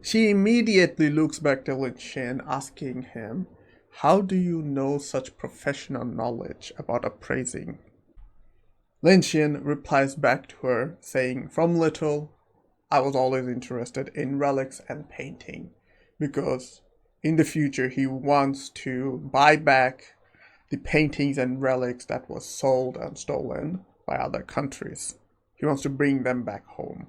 She immediately looks back to Lin Xin, asking him, how do you know such professional knowledge about appraising? Lin Xin replies back to her, saying, from little, I was always interested in relics and painting, because in the future he wants to buy back the paintings and relics that was sold and stolen by other countries. He wants to bring them back home.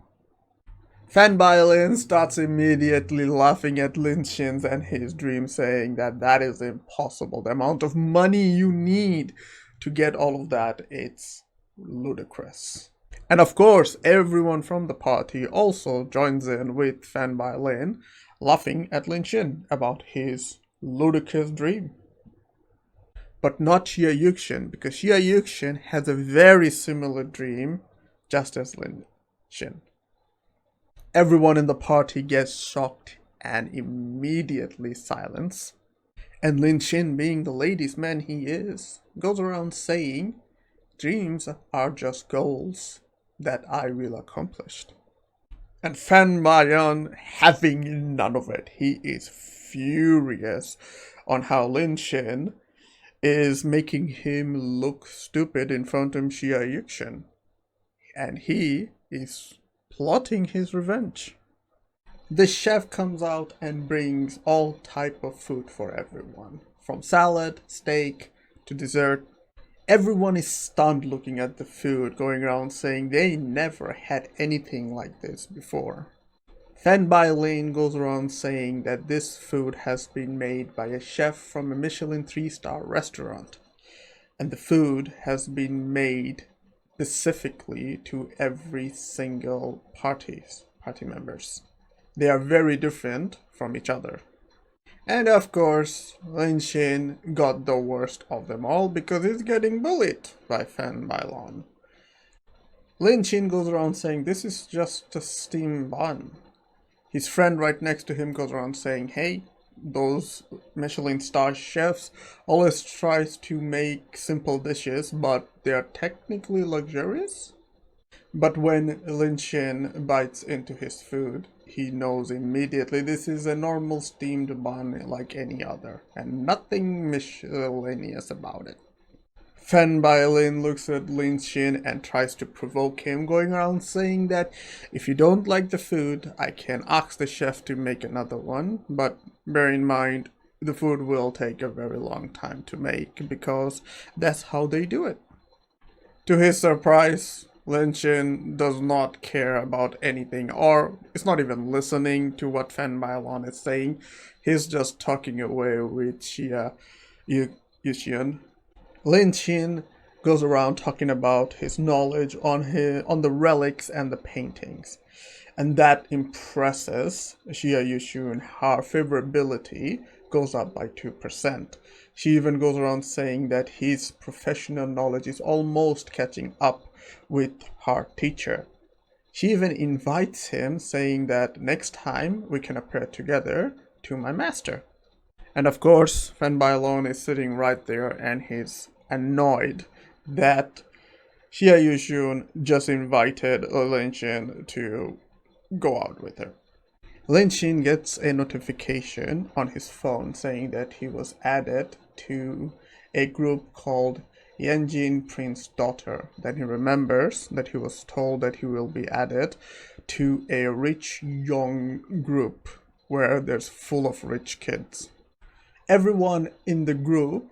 Fanboy Lin starts immediately laughing at Lin Xin and his dream, saying that that is impossible. The amount of money you need to get all of that, it's ludicrous. And of course, everyone from the party also joins in with Fanboy Lin, laughing at Lin Xin about his ludicrous dream. But not Xie Yuxin, because Xie Yuxin has a very similar dream, just as Lin Xin. Everyone in the party gets shocked and immediately silence. And Lin Xin, being the ladies' man he is, goes around saying, dreams are just goals that I will accomplish. And Fan Mayan having none of it. He is furious on how Lin Xin is making him look stupid in front of Xie Yuxin. And he is plotting his revenge. The chef comes out and brings all type of food for everyone. From salad, steak, to dessert. Everyone is stunned looking at the food, going around saying they never had anything like this before. Fanboy Lin goes around saying that this food has been made by a chef from a Michelin 3-star restaurant. And the food has been made specifically to every single party members. They are very different from each other. And of course, Lin Xin got the worst of them all because he's getting bullied by Fanboy Lin. Lin Xin goes around saying this is just a steam bun. His friend right next to him goes around saying, hey, those Michelin star chefs always tries to make simple dishes, but they are technically luxurious. But when Lin Xin bites into his food, he knows immediately this is a normal steamed bun like any other, and nothing miscellaneous about it. Fanboy Lin looks at Lin Xin and tries to provoke him, going around saying that if you don't like the food, I can ask the chef to make another one, but bear in mind, the food will take a very long time to make because that's how they do it. To his surprise, Lin Xin does not care about anything, or is not even listening to what Fanboy Lin is saying. He's just talking away with Xie Yuxian. Lin Xin goes around talking about his knowledge on the relics and the paintings. And that impresses Xie Yuxian. Her favorability goes up by 2%. She even goes around saying that his professional knowledge is almost catching up with her teacher. She even invites him, saying that next time we can appear together to my master. And of course, Fanboy Lin is sitting right there and he's annoyed that Xie Yuxian just invited Lin Xin to go out with her. Lin Xin gets a notification on his phone saying that he was added to a group called Yanjin Prince's Daughter. Then he remembers that he was told that he will be added to a rich young group where there's full of rich kids. Everyone in the group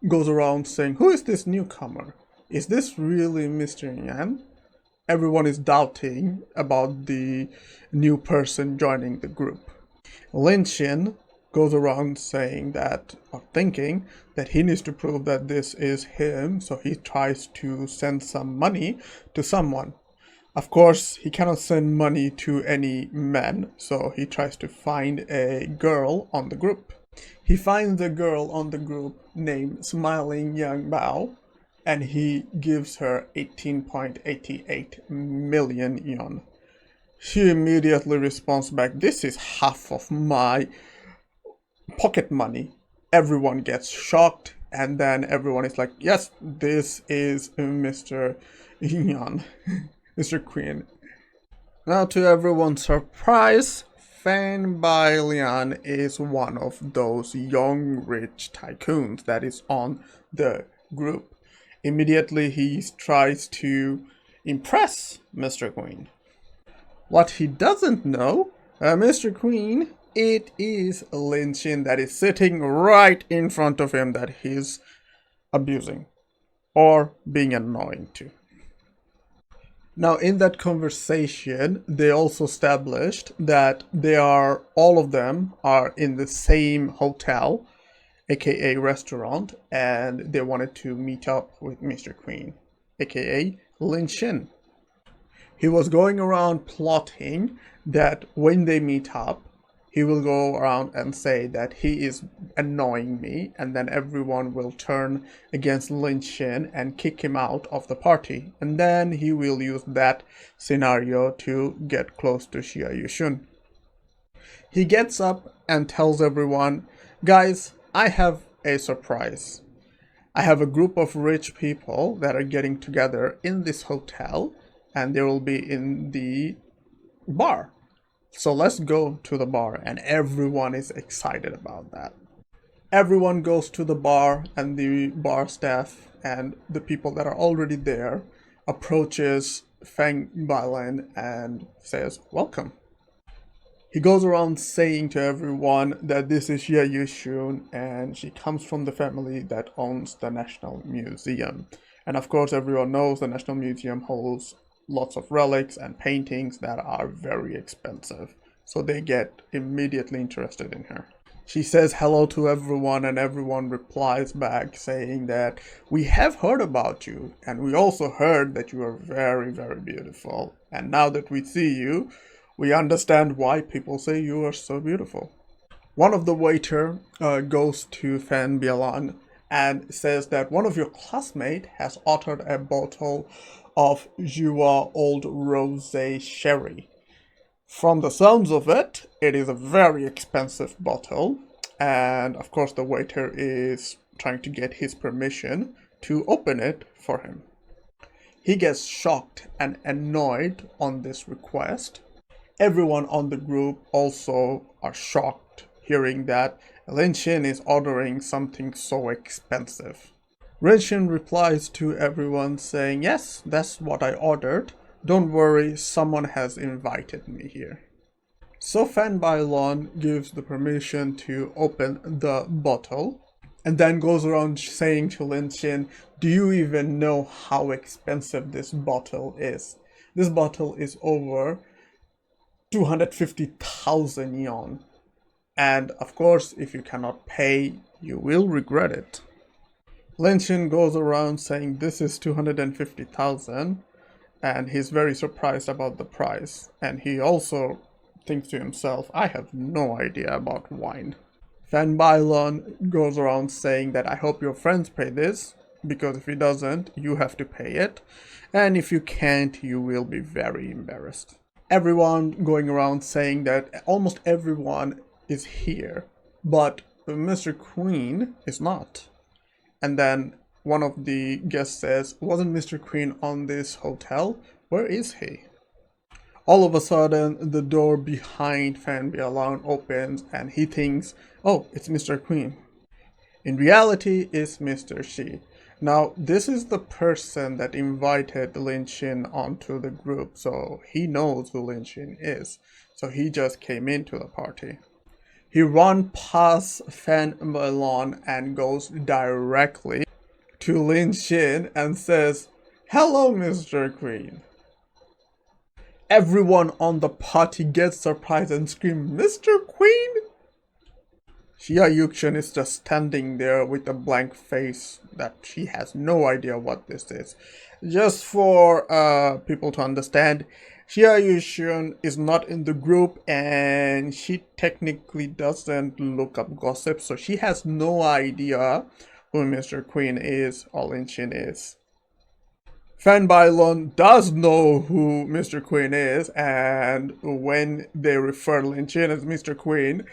goes around saying, who is this newcomer? Is this really Mr. Yan? Everyone is doubting about the new person joining the group. Lin Xin goes around saying that, or thinking that he needs to prove that this is him, so he tries to send some money to someone. Of course, he cannot send money to any men, so he tries to find a girl on the group. He finds a girl on the group named Smiling Young Bao, and he gives her 18.88 million yuan. She immediately responds back, this is half of my pocket money. Everyone gets shocked, and then everyone is like, yes, this is Mr. Yan, Mr. Queen. Now, to everyone's surprise, Fanboy Lin is one of those young rich tycoons that is on the group. Immediately he tries to impress Mr. Queen. What he doesn't know, Mr. Queen, it is Lin Xin that is sitting right in front of him that he's abusing or being annoying to. Now, in that conversation, they also established that all of them are in the same hotel, aka restaurant, and they wanted to meet up with Mr. Queen, aka Lin Xin. He was going around plotting that when they meet up, he will go around and say that he is annoying me, and then everyone will turn against Lin Xin and kick him out of the party. And then he will use that scenario to get close to Xia Yushun. He gets up and tells everyone, guys, I have a surprise. I have a group of rich people that are getting together in this hotel, and they will be in the bar. So let's go to the bar, and everyone is excited about that. Everyone goes to the bar, and the bar staff and the people that are already there approaches Feng Bailan and says, welcome. He goes around saying to everyone that this is Xie Yushun and she comes from the family that owns the National Museum. And of course, everyone knows the National Museum holds lots of relics and paintings that are very expensive. So they get immediately interested in her. She says hello to everyone and everyone replies back saying that we have heard about you and we also heard that you are very, very beautiful. And now that we see you, we understand why people say you are so beautiful. One of the waiter goes to Fan Bialan and says that one of your classmates has ordered a bottle of Jua Old Rosé Sherry. From the sounds of it, it is a very expensive bottle, and of course the waiter is trying to get his permission to open it for him. He gets shocked and annoyed on this request. Everyone on the group also are shocked hearing that Lin Xin is ordering something so expensive. Lin Xin replies to everyone saying, yes, that's what I ordered. Don't worry, someone has invited me here. So Fan Bailon gives the permission to open the bottle and then goes around saying to Lin Xin, do you even know how expensive this bottle is? This bottle is over 250,000 yuan. And of course, if you cannot pay, you will regret it. Lin Xin goes around saying this is 250,000 and he's very surprised about the price. And he also thinks to himself, I have no idea about wine. Fan Bailon goes around saying that I hope your friends pay this, because if he doesn't, you have to pay it. And if you can't, you will be very embarrassed. Everyone going around saying that almost everyone is here, but Mr. Queen is not. And then one of the guests says, wasn't Mr. Queen on this hotel? Where is he? All of a sudden, the door behind Fan Bialan opens and he thinks, oh, it's Mr. Queen. In reality, it's Mr. Shi. Now, this is the person that invited Lin Xin onto the group, so he knows who Lin Xin is. So he just came into the party. He runs past Fan Bailon and goes directly to Lin Xin and says, hello, Mr. Queen. Everyone on the party gets surprised and screams, Mr. Queen? Xia Yuxin is just standing there with a blank face that she has no idea what this is. Just for people to understand, Xia Yuxin is not in the group and she technically doesn't look up gossip, so she has no idea who Mr. Queen is or Lin Xin is. Fan Bailon does know who Mr. Queen is, and when they refer Lin Xin as Mr. Queen,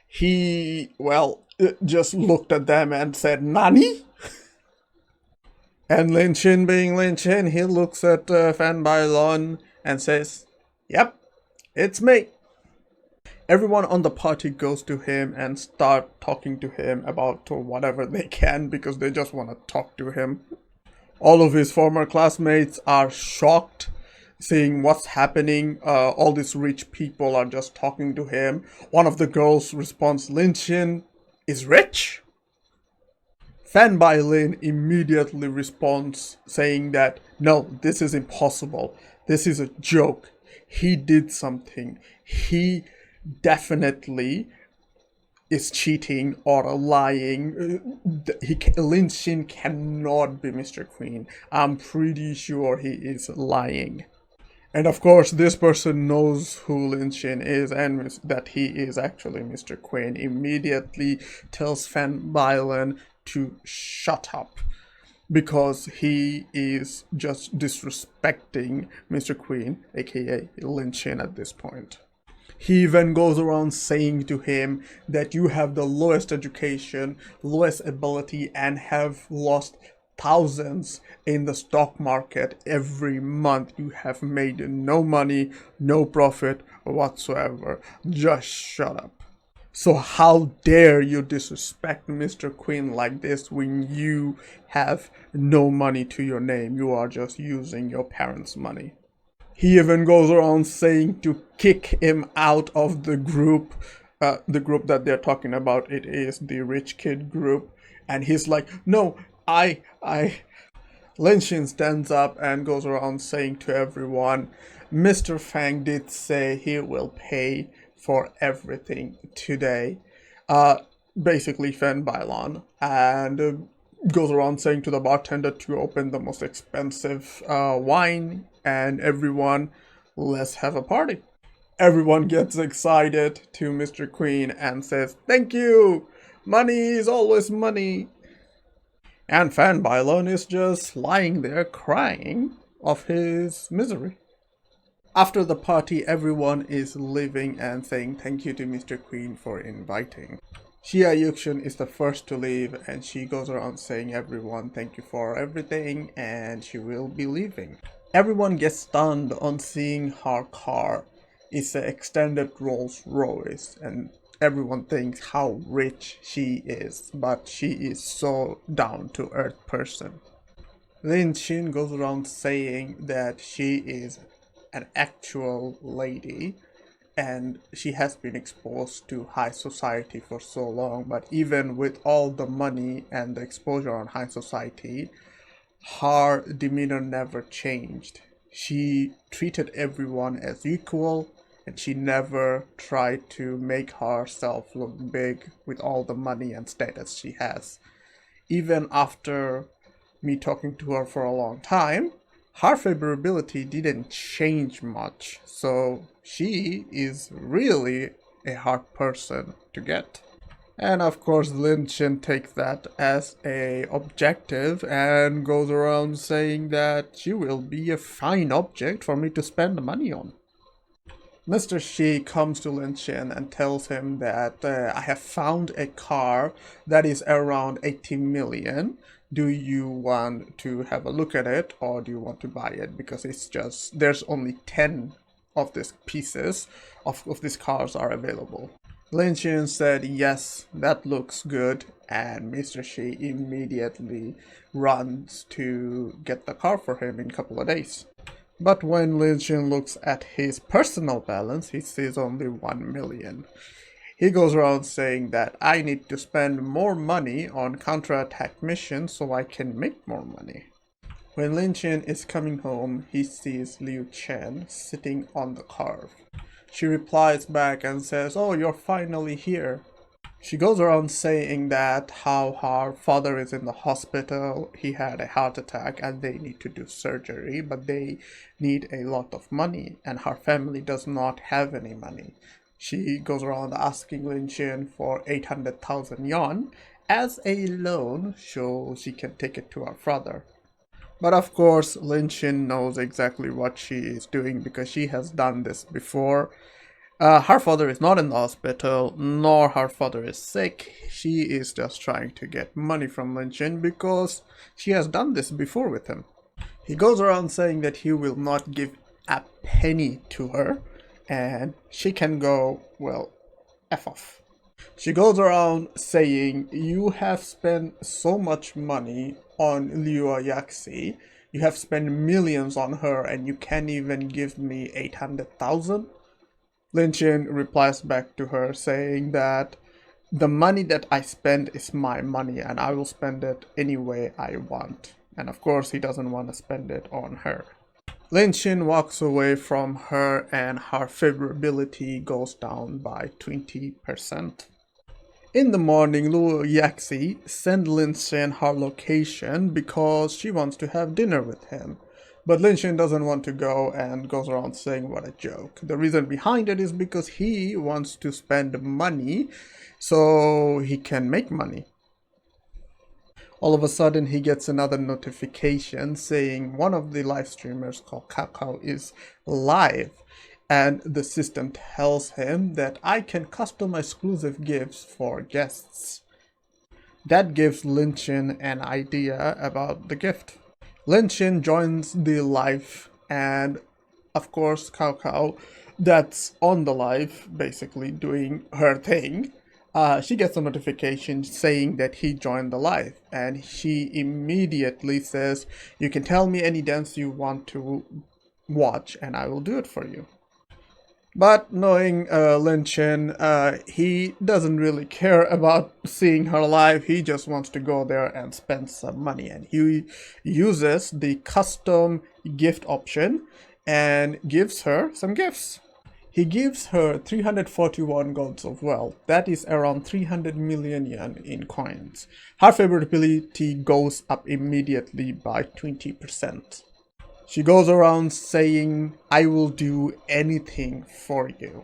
he, just looked at them and said, Nani? And Lin Xin being Lin Xin, he looks at Fan Bailon and says, yep, it's me. Everyone on the party goes to him and start talking to him about whatever they can because they just want to talk to him. All of his former classmates are shocked seeing what's happening. All these rich people are just talking to him. One of the girls responds, Lin Xin is rich? Fan Lin immediately responds saying that, no, this is impossible. This is a joke. He did something. He definitely is cheating or lying. Lin Xin cannot be Mr. Queen. I'm pretty sure he is lying. And of course, this person knows who Lin Xin is and that he is actually Mr. Queen. Immediately tells Fan Lin to shut up because he is just disrespecting Mr. Queen, aka Lin Xin, at this point. He even goes around saying to him that you have the lowest education, lowest ability, and have lost thousands in the stock market every month. You have made no money, no profit whatsoever. Just shut up. So how dare you disrespect Mr. Queen like this when you have no money to your name? You are just using your parents' money. He even goes around saying to kick him out of the group that they're talking about. It is the rich kid group. And he's like, no, I. Lin Xin stands up and goes around saying to everyone, Mr. Fang did say he will pay for everything today. Basically Fan Bailon. And goes around saying to the bartender to open the most expensive wine, and everyone, let's have a party. Everyone gets excited to Mr. Queen and says, thank you! Money is always money! And Fan Bailon is just lying there crying of his misery. After the party, everyone is leaving and saying thank you to Mr. Queen for inviting. Xia Yuxin is the first to leave, and she goes around saying everyone thank you for everything, and she will be leaving. Everyone gets stunned on seeing her car. It's an extended Rolls Royce, and everyone thinks how rich she is, but she is so down to earth person. Lin Xin goes around saying that she is an actual lady and she has been exposed to high society for so long, but even with all the money and the exposure on high society, her demeanor never changed. She treated everyone as equal, and she never tried to make herself look big with all the money and status she has. Even after me talking to her for a long time, her favorability didn't change much, so she is really a hard person to get. And of course Lin Xin takes that as a objective and goes around saying that she will be a fine object for me to spend money on. Mr. Shi comes to Lin Xin and tells him that I have found a car that is around 80 million. Do you want to have a look at it, or do you want to buy it? Because it's just, there's only 10 of these pieces of these cars are available. Lin Xin said, yes, that looks good, and Mr. Shi immediately runs to get the car for him in a couple of days. But when Lin Xin looks at his personal balance, he sees only 1 million. He goes around saying that I need to spend more money on counterattack missions so I can make more money. When Lin Xin is coming home, he sees Liu Chen sitting on the car. She replies back and says, oh, you're finally here. She goes around saying that how her father is in the hospital, he had a heart attack and they need to do surgery, but they need a lot of money and her family does not have any money. She goes around asking Lin Xin for 800,000 yuan as a loan so she can take it to her father. But of course, Lin Xin knows exactly what she is doing because she has done this before. Her father is not in the hospital, nor her father is sick. She is just trying to get money from Lin Xin because she has done this before with him. He goes around saying that he will not give a penny to her, and she can go, well, F off. She goes around saying, you have spent so much money on Liu Yaxi, you have spent millions on her, and you can't even give me 800,000? Lin Xin replies back to her saying that The money that I spend is my money and I will spend it any way I want. And of course, he doesn't want to spend it on her. Lin Xin walks away from her and her favorability goes down by 20%. In the morning, Lu Yaxi sent Lin Xin her location because she wants to have dinner with him. But Lin Xin doesn't want to go and goes around saying what a joke. The reason behind it is because he wants to spend money so he can make money. All of a sudden, he gets another notification saying one of the live streamers called Kakao is live. And the system tells him that I can custom exclusive gifts for guests. That gives Lin Xin an idea about the gift. Lin Xin joins the live and of course Kakao that's on the live basically doing her thing. She gets a notification saying that he joined the live and she immediately says, you can tell me any dance you want to watch and I will do it for you. But knowing Lin Xin, he doesn't really care about seeing her live. He just wants to go there and spend some money. And he uses the custom gift option and gives her some gifts. He gives her 341 golds of wealth. That is around 300 million yen in coins. Her favorability goes up immediately by 20%. She goes around saying, I will do anything for you.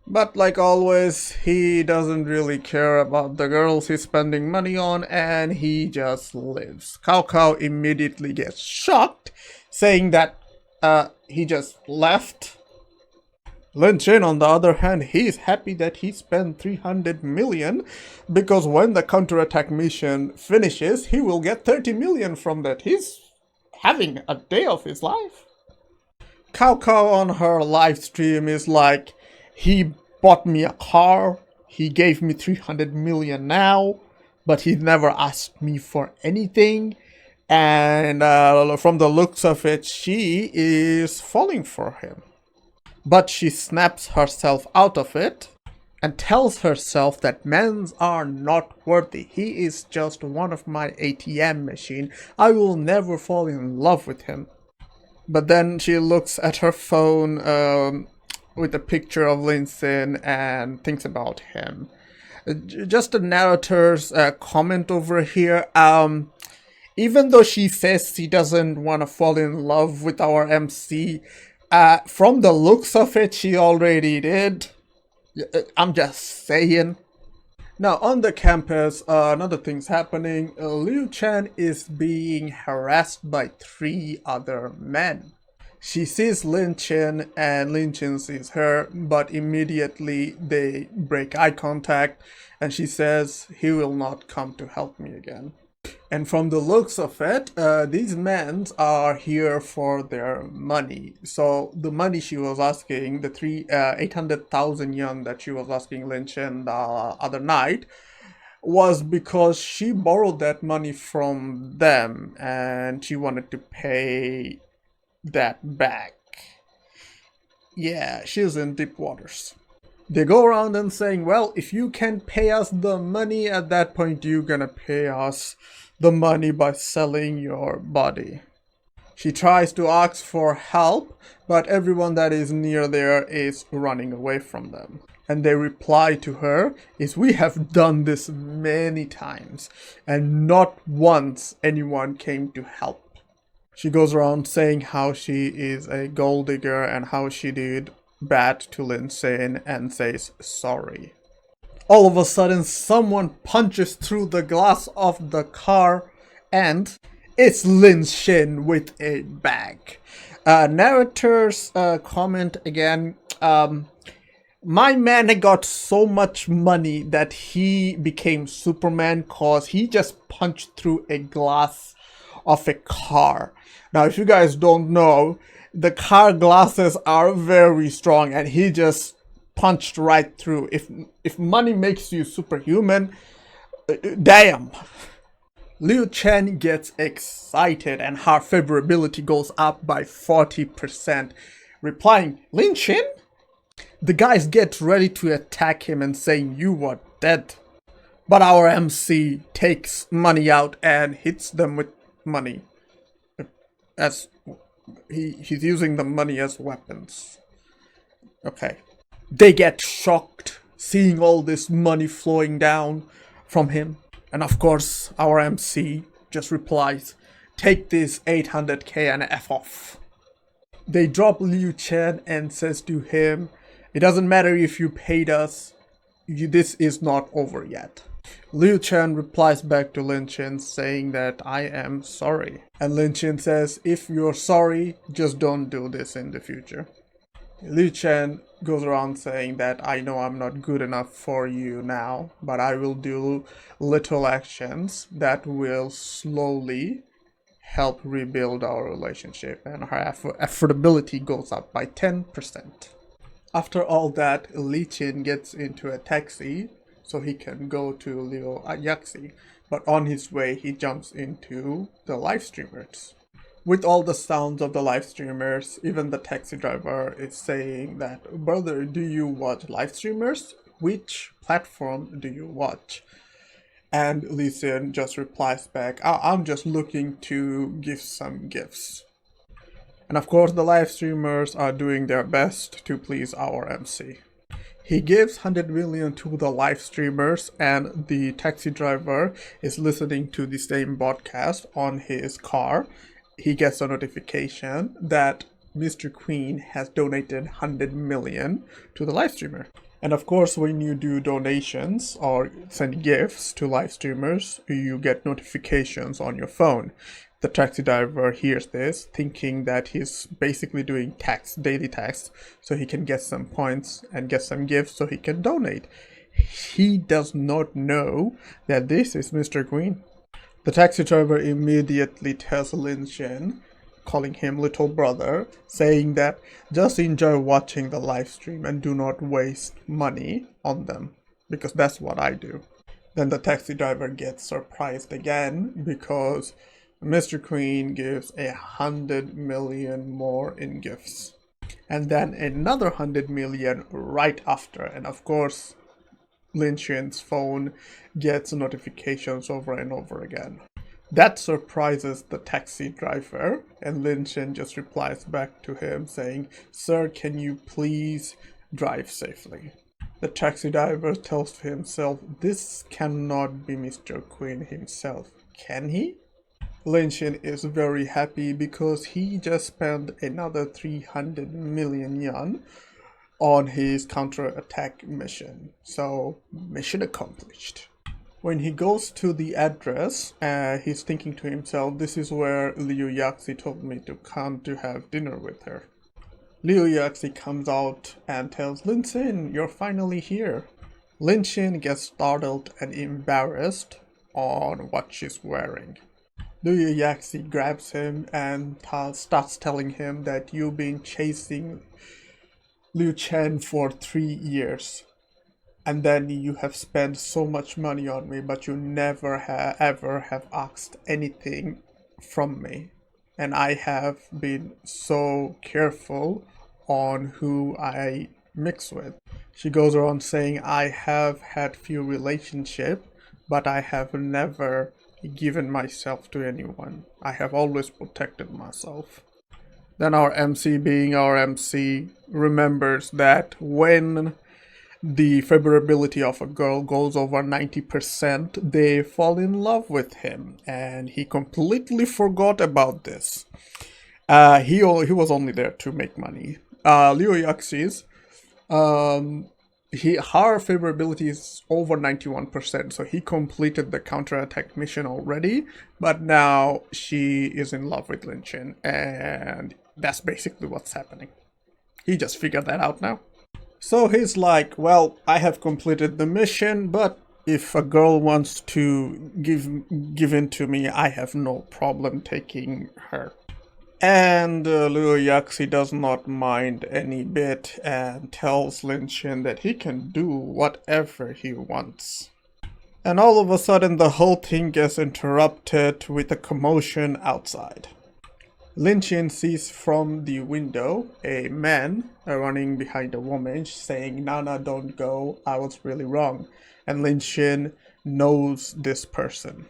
But like always, he doesn't really care about the girls he's spending money on and he just lives. Kakao immediately gets shocked, saying that he just left. Lin Xin, on the other hand, he's happy that he spent 300 million because when the counterattack mission finishes, he will get 30 million from that. He's having a day of his life. Kakao on her live stream is like, he bought me a car, he gave me 300 million now, but he never asked me for anything. And from the looks of it, she is falling for him. But she snaps herself out of it and tells herself that men are not worthy. He is just one of my ATM machine. I will never fall in love with him. But then she looks at her phone with a picture of Lin Xin and thinks about him. Just a narrator's comment over here. Even though she says she doesn't want to fall in love with our MC, from the looks of it, she already did. I'm just saying. Now, on the campus, another thing's happening. Liu Chen is being harassed by 3 other men. She sees Lin Xin and Lin Xin sees her, but immediately they break eye contact and she says he will not come to help me again. And from the looks of it, these men are here for their money. So the money she was asking, the 800,000 yen that she was asking Lin Xin the other night, was because she borrowed that money from them and she wanted to pay that back. Yeah, she's in deep waters. They go around and saying, well, if you can pay us the money, at that point you're gonna pay us the money by selling your body. She tries to ask for help, but everyone that is near there is running away from them. And they reply to her is, we have done this many times and not once anyone came to help. She goes around saying how she is a gold digger and how she did bad to Lin Xin and says sorry. All of a sudden, someone punches through the glass of the car and it's Lin Xin with a bag. Narrator's comment again, my man got so much money that he became Superman cause he just punched through a glass of a car. Now, if you guys don't know, the car glasses are very strong and he just punched right through. If money makes you superhuman, damn. Liu Chen gets excited and her favorability goes up by 40%, replying, Lin Xin? The guys get ready to attack him and saying, you are dead. But our MC takes money out and hits them with money. As he's using the money as weapons. Okay. They get shocked seeing all this money flowing down from him. And of course, our MC just replies, "Take this 800k and F off." They drop Liu Chen and says to him, "It doesn't matter if you paid us, this is not over yet." Liu Chen replies back to Lin Xin saying that "I am sorry." And Lin Xin says, "If you're sorry, just don't do this in the future." Liu Chen goes around saying that "I know I'm not good enough for you now, but I will do little actions that will slowly help rebuild our relationship," and her affordability goes up by 10%. After all that, Li Xin gets into a taxi so he can go to Liu Yaxi, but on his way he jumps into the live streamers. With all the sounds of the live streamers, even the taxi driver is saying that, "Brother, do you watch live streamers? Which platform do you watch?" And Li Xin just replies back, "I'm just looking to give some gifts." And of course, the live streamers are doing their best to please our MC. He gives 100 million to the live streamers, and the taxi driver is listening to the same broadcast on his car. He gets a notification that Mr. Queen has donated 100 million to the live streamer. And of course, when you do donations or send gifts to live streamers, you get notifications on your phone. The taxi driver hears this, thinking that he's basically doing daily tax, so he can get some points and get some gifts so he can donate. He does not know that this is Mr. Queen. The taxi driver immediately tells Lin Xin, calling him little brother, saying that just enjoy watching the live stream and do not waste money on them, because that's what I do. Then the taxi driver gets surprised again because Mr. Queen gives 100 million more in gifts. And then another 100 million right after. And of course, Lin Xin's phone gets notifications over and over again. That surprises the taxi driver, and Lin Xin just replies back to him saying, "Sir, can you please drive safely?" The taxi driver tells himself, "This cannot be Mr. Queen himself, can he?" Lin Xin is very happy because he just spent another 300 million yuan on his counterattack mission. So, mission accomplished. When he goes to the address, he's thinking to himself, "This is where Liu Yaxi told me to come to have dinner with her." Liu Yaxi comes out and tells Lin Xin, "You're finally here." Lin Xin gets startled and embarrassed on what she's wearing. Liu Yaxi grabs him and starts telling him that "You've been chasing Liu Chen for 3 years, and then you have spent so much money on me, but you never ever have asked anything from me. And I have been so careful on who I mix with." She goes around saying, "I have had few relationships, but I have never given myself to anyone. I have always protected myself." Then our MC, being our MC, remembers that when the favorability of a girl goes over 90%, they fall in love with him, and he completely forgot about this. He was only there to make money. Liu Yaxi's, her favorability is over 91%, so he completed the counterattack mission already, but now she is in love with Lin Xin, and that's basically what's happening. He just figured that out now. So he's like, "Well, I have completed the mission, but if a girl wants to give in to me, I have no problem taking her." And Liu Yaxi does not mind any bit and tells Lin Xin that he can do whatever he wants. And all of a sudden the whole thing gets interrupted with a commotion outside. Lin Xin sees from the window a man running behind a woman saying, "Nana, don't go, I was really wrong." And Lin Xin knows this person.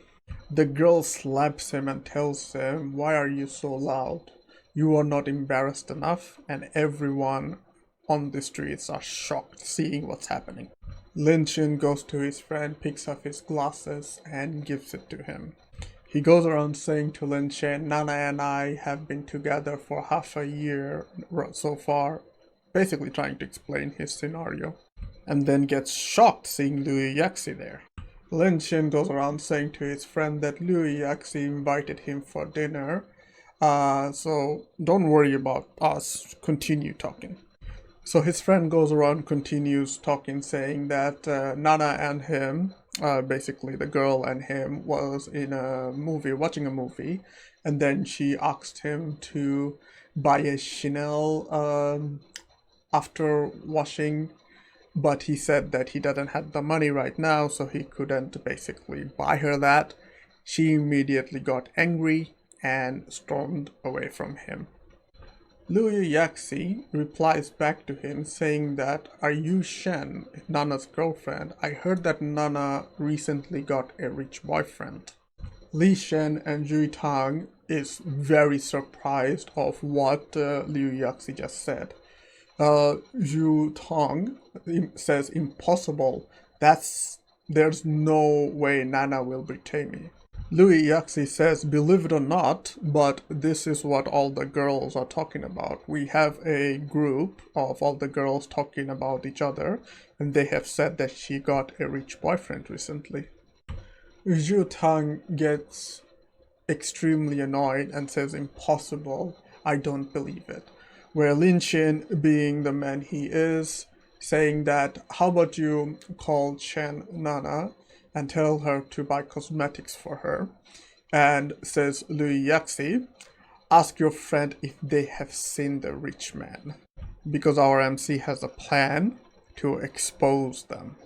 The girl slaps him and tells him, "Why are you so loud? You are not embarrassed enough," and everyone on the streets are shocked seeing what's happening. Lin Xin goes to his friend, picks up his glasses, and gives it to him. He goes around saying to Lin Xin, "Nana and I have been together for half a year so far," basically trying to explain his scenario, and then gets shocked seeing Liu Yaxi there. Lin Xin goes around saying to his friend that Liu Yaxi invited him for dinner, so don't worry about us, continue talking. So his friend goes around, continues talking, saying that Nana and him, basically the girl and him, was in a movie, watching a movie, and then she asked him to buy a Chanel after washing, but he said that he doesn't have the money right now, so he couldn't basically buy her that. She immediately got angry and stormed away from him. Liu Yaxi replies back to him saying that, "Are you Shen, Nana's girlfriend? I heard that Nana recently got a rich boyfriend." Li Shen and Zhu Tang is very surprised of what Liu Yaxi just said. Zhu Tang says, "Impossible. There's no way Nana will betray me." Louis Yaxi says, "Believe it or not, but this is what all the girls are talking about. We have a group of all the girls talking about each other, and they have said that she got a rich boyfriend recently." Zhu Tang gets extremely annoyed and says, "Impossible. I don't believe it." Where Lin Xin, being the man he is, saying that, "How about you call Chen Nana and tell her to buy cosmetics for her," and says Liu Yaxi, "Ask your friend if they have seen the rich man, because our MC has a plan to expose them."